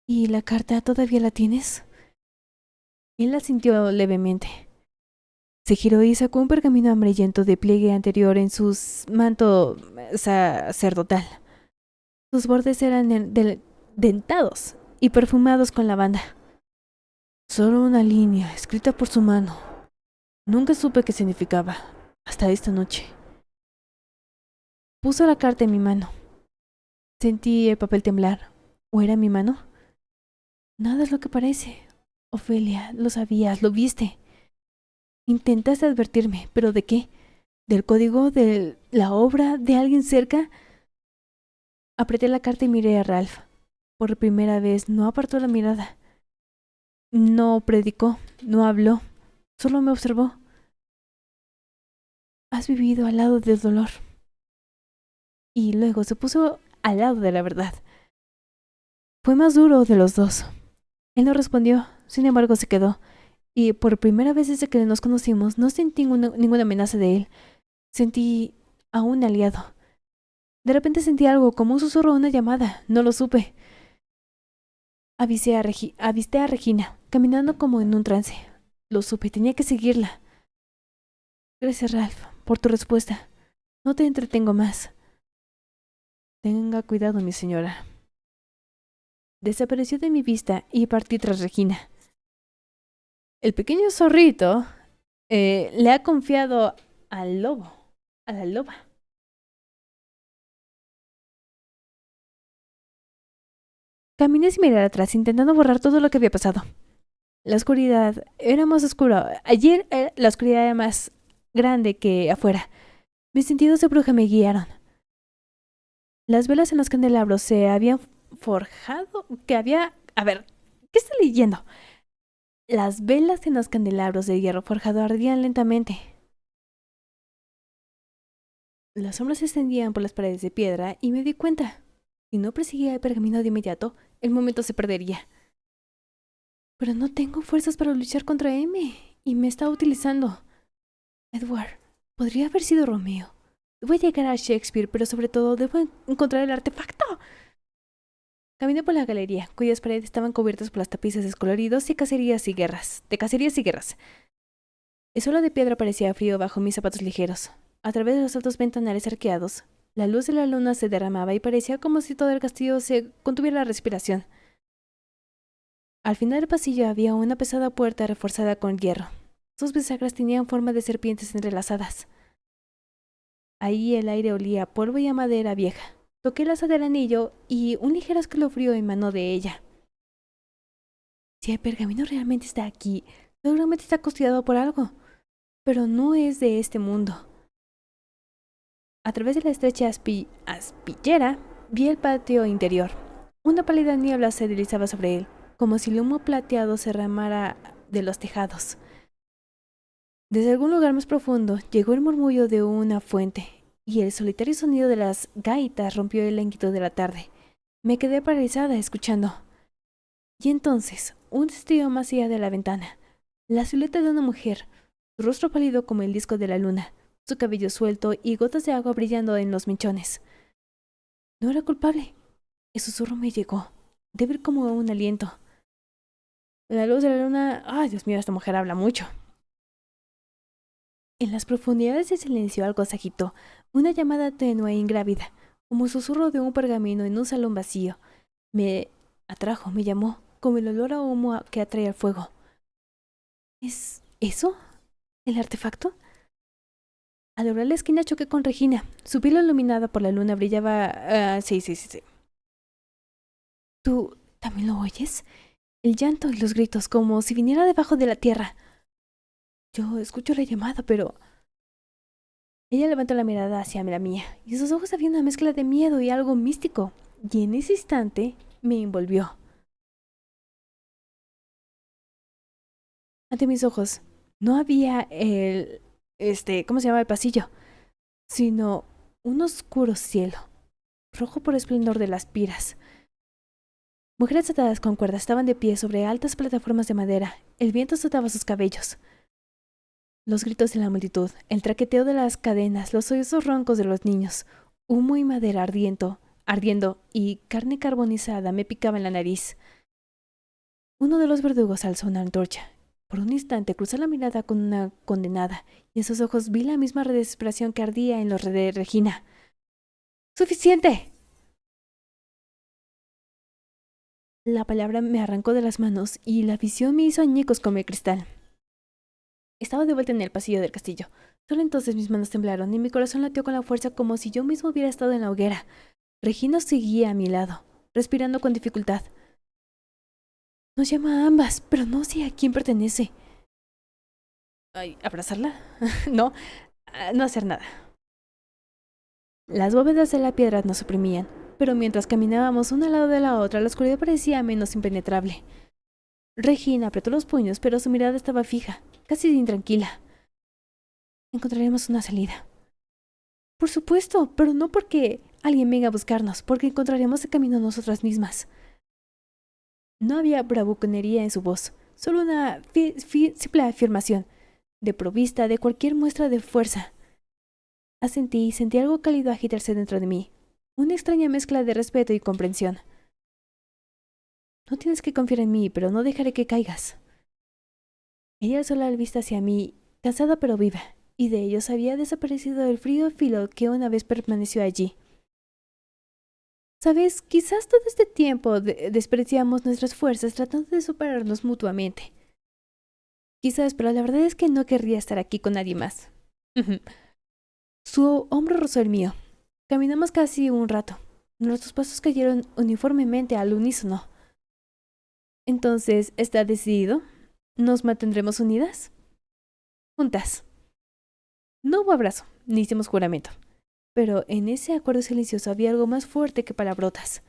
¿Y la carta todavía la tienes? Él la sintió levemente. Se giró y sacó un pergamino amarillento de pliegue anterior en su manto sacerdotal. Sus bordes eran dentados y perfumados con lavanda. Solo una línea, escrita por su mano. Nunca supe qué significaba, hasta esta noche. Puso la carta en mi mano. Sentí el papel temblar. ¿O era mi mano? Nada es lo que parece. Ofelia, lo sabías, lo viste. Intentaste advertirme, ¿pero de qué? ¿Del código? ¿De la obra? ¿De alguien cerca? Apreté la carta y miré a Ralph. Por primera vez no apartó la mirada. No predicó, no habló, solo me observó. Has vivido al lado del dolor. Y luego se puso al lado de la verdad. Fue más duro de los dos. Él no respondió, sin embargo se quedó. Y por primera vez desde que nos conocimos, no sentí ninguna amenaza de él. Sentí a un aliado. De repente sentí algo, como un susurro o una llamada. No lo supe. Avisté a Regina, caminando como en un trance. Lo supe, tenía que seguirla. Gracias, Ralph, por tu respuesta. No te entretengo más. Tenga cuidado, mi señora. Desapareció de mi vista y partí tras Regina. El pequeño zorrito le ha confiado al lobo, a la loba. Caminé sin mirar atrás, intentando borrar todo lo que había pasado. La oscuridad era más oscura. Ayer la oscuridad era más grande que afuera. Mis sentidos de bruja me guiaron. Las velas en los candelabros se habían forjado. A ver, ¿qué estoy leyendo? Las velas en los candelabros de hierro forjado ardían lentamente. Las sombras se extendían por las paredes de piedra y me di cuenta. Si no perseguía el pergamino de inmediato, el momento se perdería. Pero no tengo fuerzas para luchar contra M y me está utilizando. Edward, podría haber sido Romeo. Debo llegar a Shakespeare, pero sobre todo debo encontrar el artefacto. Caminé por la galería, cuyas paredes estaban cubiertas por las tapices descoloridos de cacerías y guerras. El suelo de piedra parecía frío bajo mis zapatos ligeros. A través de los altos ventanales arqueados, la luz de la luna se derramaba y parecía como si todo el castillo se contuviera la respiración. Al final del pasillo había una pesada puerta reforzada con hierro. Sus bisagras tenían forma de serpientes entrelazadas. Ahí el aire olía a polvo y a madera vieja. Toqué el asa del anillo y un ligero escalofrío emanó de ella. Si el pergamino realmente está aquí, seguramente está custodiado por algo, pero no es de este mundo. A través de la estrecha aspillera vi el patio interior. Una pálida niebla se deslizaba sobre él, como si el humo plateado se derramara de los tejados. Desde algún lugar más profundo llegó el murmullo de una fuente, y el solitario sonido de las gaitas rompió el lánguido de la tarde. Me quedé paralizada escuchando. Y entonces, un destello más allá de la ventana. La silueta de una mujer, su rostro pálido como el disco de la luna, su cabello suelto y gotas de agua brillando en los mechones. No era culpable. El susurro me llegó, débil como un aliento. La luz de la luna... ¡Ay, Dios mío, esta mujer habla mucho! En las profundidades del silencio algo se agitó, una llamada tenue e ingrávida, como el susurro de un pergamino en un salón vacío. Me atrajo, me llamó, como el olor a humo que atrae al fuego. ¿Es eso? ¿El artefacto? Al doblar la esquina choqué con Regina. Su piel iluminada por la luna brillaba... Sí. ¿Tú también lo oyes? El llanto y los gritos, como si viniera debajo de la tierra. Yo escucho la llamada, pero... Ella levantó la mirada hacia la mía, y sus ojos había una mezcla de miedo y algo místico, y en ese instante me envolvió. Ante mis ojos no había ¿cómo se llama el pasillo? Sino un oscuro cielo, rojo por el esplendor de las piras. Mujeres atadas con cuerdas estaban de pie sobre altas plataformas de madera. El viento azotaba sus cabellos. Los gritos de la multitud, el traqueteo de las cadenas, los sollozos roncos de los niños. Humo y madera ardiendo y carne carbonizada me picaba en la nariz. Uno de los verdugos alzó una antorcha. Por un instante crucé la mirada con una condenada y en sus ojos vi la misma desesperación que ardía en los de Regina. ¡Suficiente! La palabra me arrancó de las manos y la visión me hizo añicos como el cristal. Estaba de vuelta en el pasillo del castillo. Solo entonces mis manos temblaron y mi corazón latió con la fuerza como si yo mismo hubiera estado en la hoguera. Regina seguía a mi lado, respirando con dificultad. Nos llama a ambas, pero no sé a quién pertenece. Ay, ¿abrazarla? No, no hacer nada. Las bóvedas de la piedra nos oprimían, pero mientras caminábamos una al lado de la otra, la oscuridad parecía menos impenetrable. Regina apretó los puños, pero su mirada estaba fija, casi intranquila. Encontraremos una salida. Por supuesto, pero no porque alguien venga a buscarnos, porque encontraremos el camino nosotras mismas. No había bravuconería en su voz, solo una simple afirmación, desprovista de cualquier muestra de fuerza. Asentí y sentí algo cálido agitarse dentro de mí, una extraña mezcla de respeto y comprensión. No tienes que confiar en mí, pero no dejaré que caigas. Ella alzó la vista hacia mí, cansada pero viva, y de ellos había desaparecido el frío filo que una vez permaneció allí. Sabes, quizás todo este tiempo despreciamos nuestras fuerzas tratando de superarnos mutuamente. Quizás, pero la verdad es que no querría estar aquí con nadie más. Su hombro rozó el mío. Caminamos casi un rato. Nuestros pasos cayeron uniformemente al unísono. Entonces, ¿está decidido? ¿Nos mantendremos unidas? Juntas. No hubo abrazo, ni hicimos juramento. Pero en ese acuerdo silencioso había algo más fuerte que palabrotas.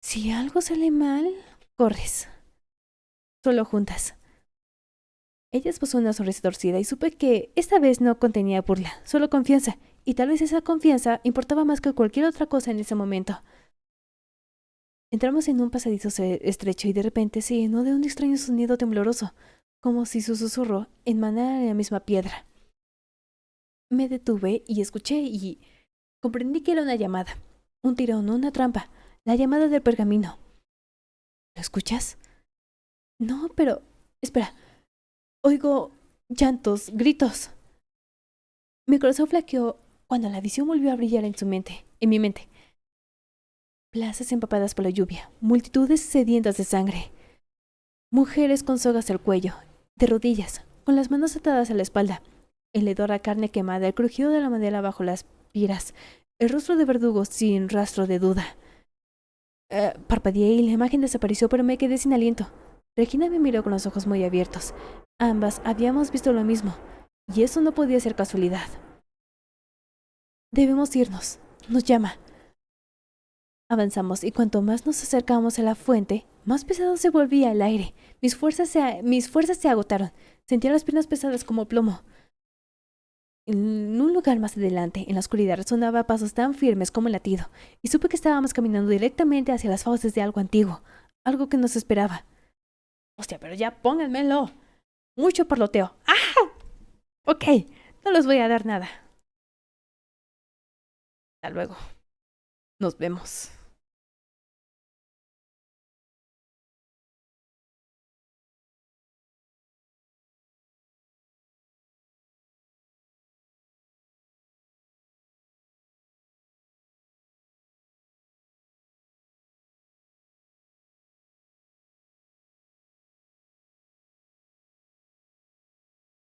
Si algo sale mal, corres. Solo juntas. Ella esbozó una sonrisa torcida y supe que esta vez no contenía burla, solo confianza, y tal vez esa confianza importaba más que cualquier otra cosa en ese momento. Entramos en un pasadizo estrecho y de repente se llenó de un extraño sonido tembloroso, como si su susurro emanara de la misma piedra. Me detuve y escuché y comprendí que era una llamada, un tirón, una trampa, la llamada del pergamino. ¿Lo escuchas? No, pero... Espera. Oigo llantos, gritos. Mi corazón flaqueó cuando la visión volvió a brillar en mi mente. Plazas empapadas por la lluvia, multitudes sedientas de sangre. Mujeres con sogas al cuello, de rodillas, con las manos atadas a la espalda. El hedor a carne quemada, el crujido de la madera bajo las piras, el rostro de verdugo sin rastro de duda. Parpadeé y la imagen desapareció, pero me quedé sin aliento. Regina me miró con los ojos muy abiertos. Ambas habíamos visto lo mismo, y eso no podía ser casualidad. Debemos irnos. Nos llama. Avanzamos, y cuanto más nos acercábamos a la fuente, más pesado se volvía el aire. Mis fuerzas se agotaron. Sentía las piernas pesadas como plomo. En un lugar más adelante, en la oscuridad, resonaba pasos tan firmes como el latido, y supe que estábamos caminando directamente hacia las fauces de algo antiguo, algo que nos esperaba. Hostia, pero ya pónganmelo. Mucho parloteo. ¡Ah! Ok, no les voy a dar nada. Hasta luego. Nos vemos.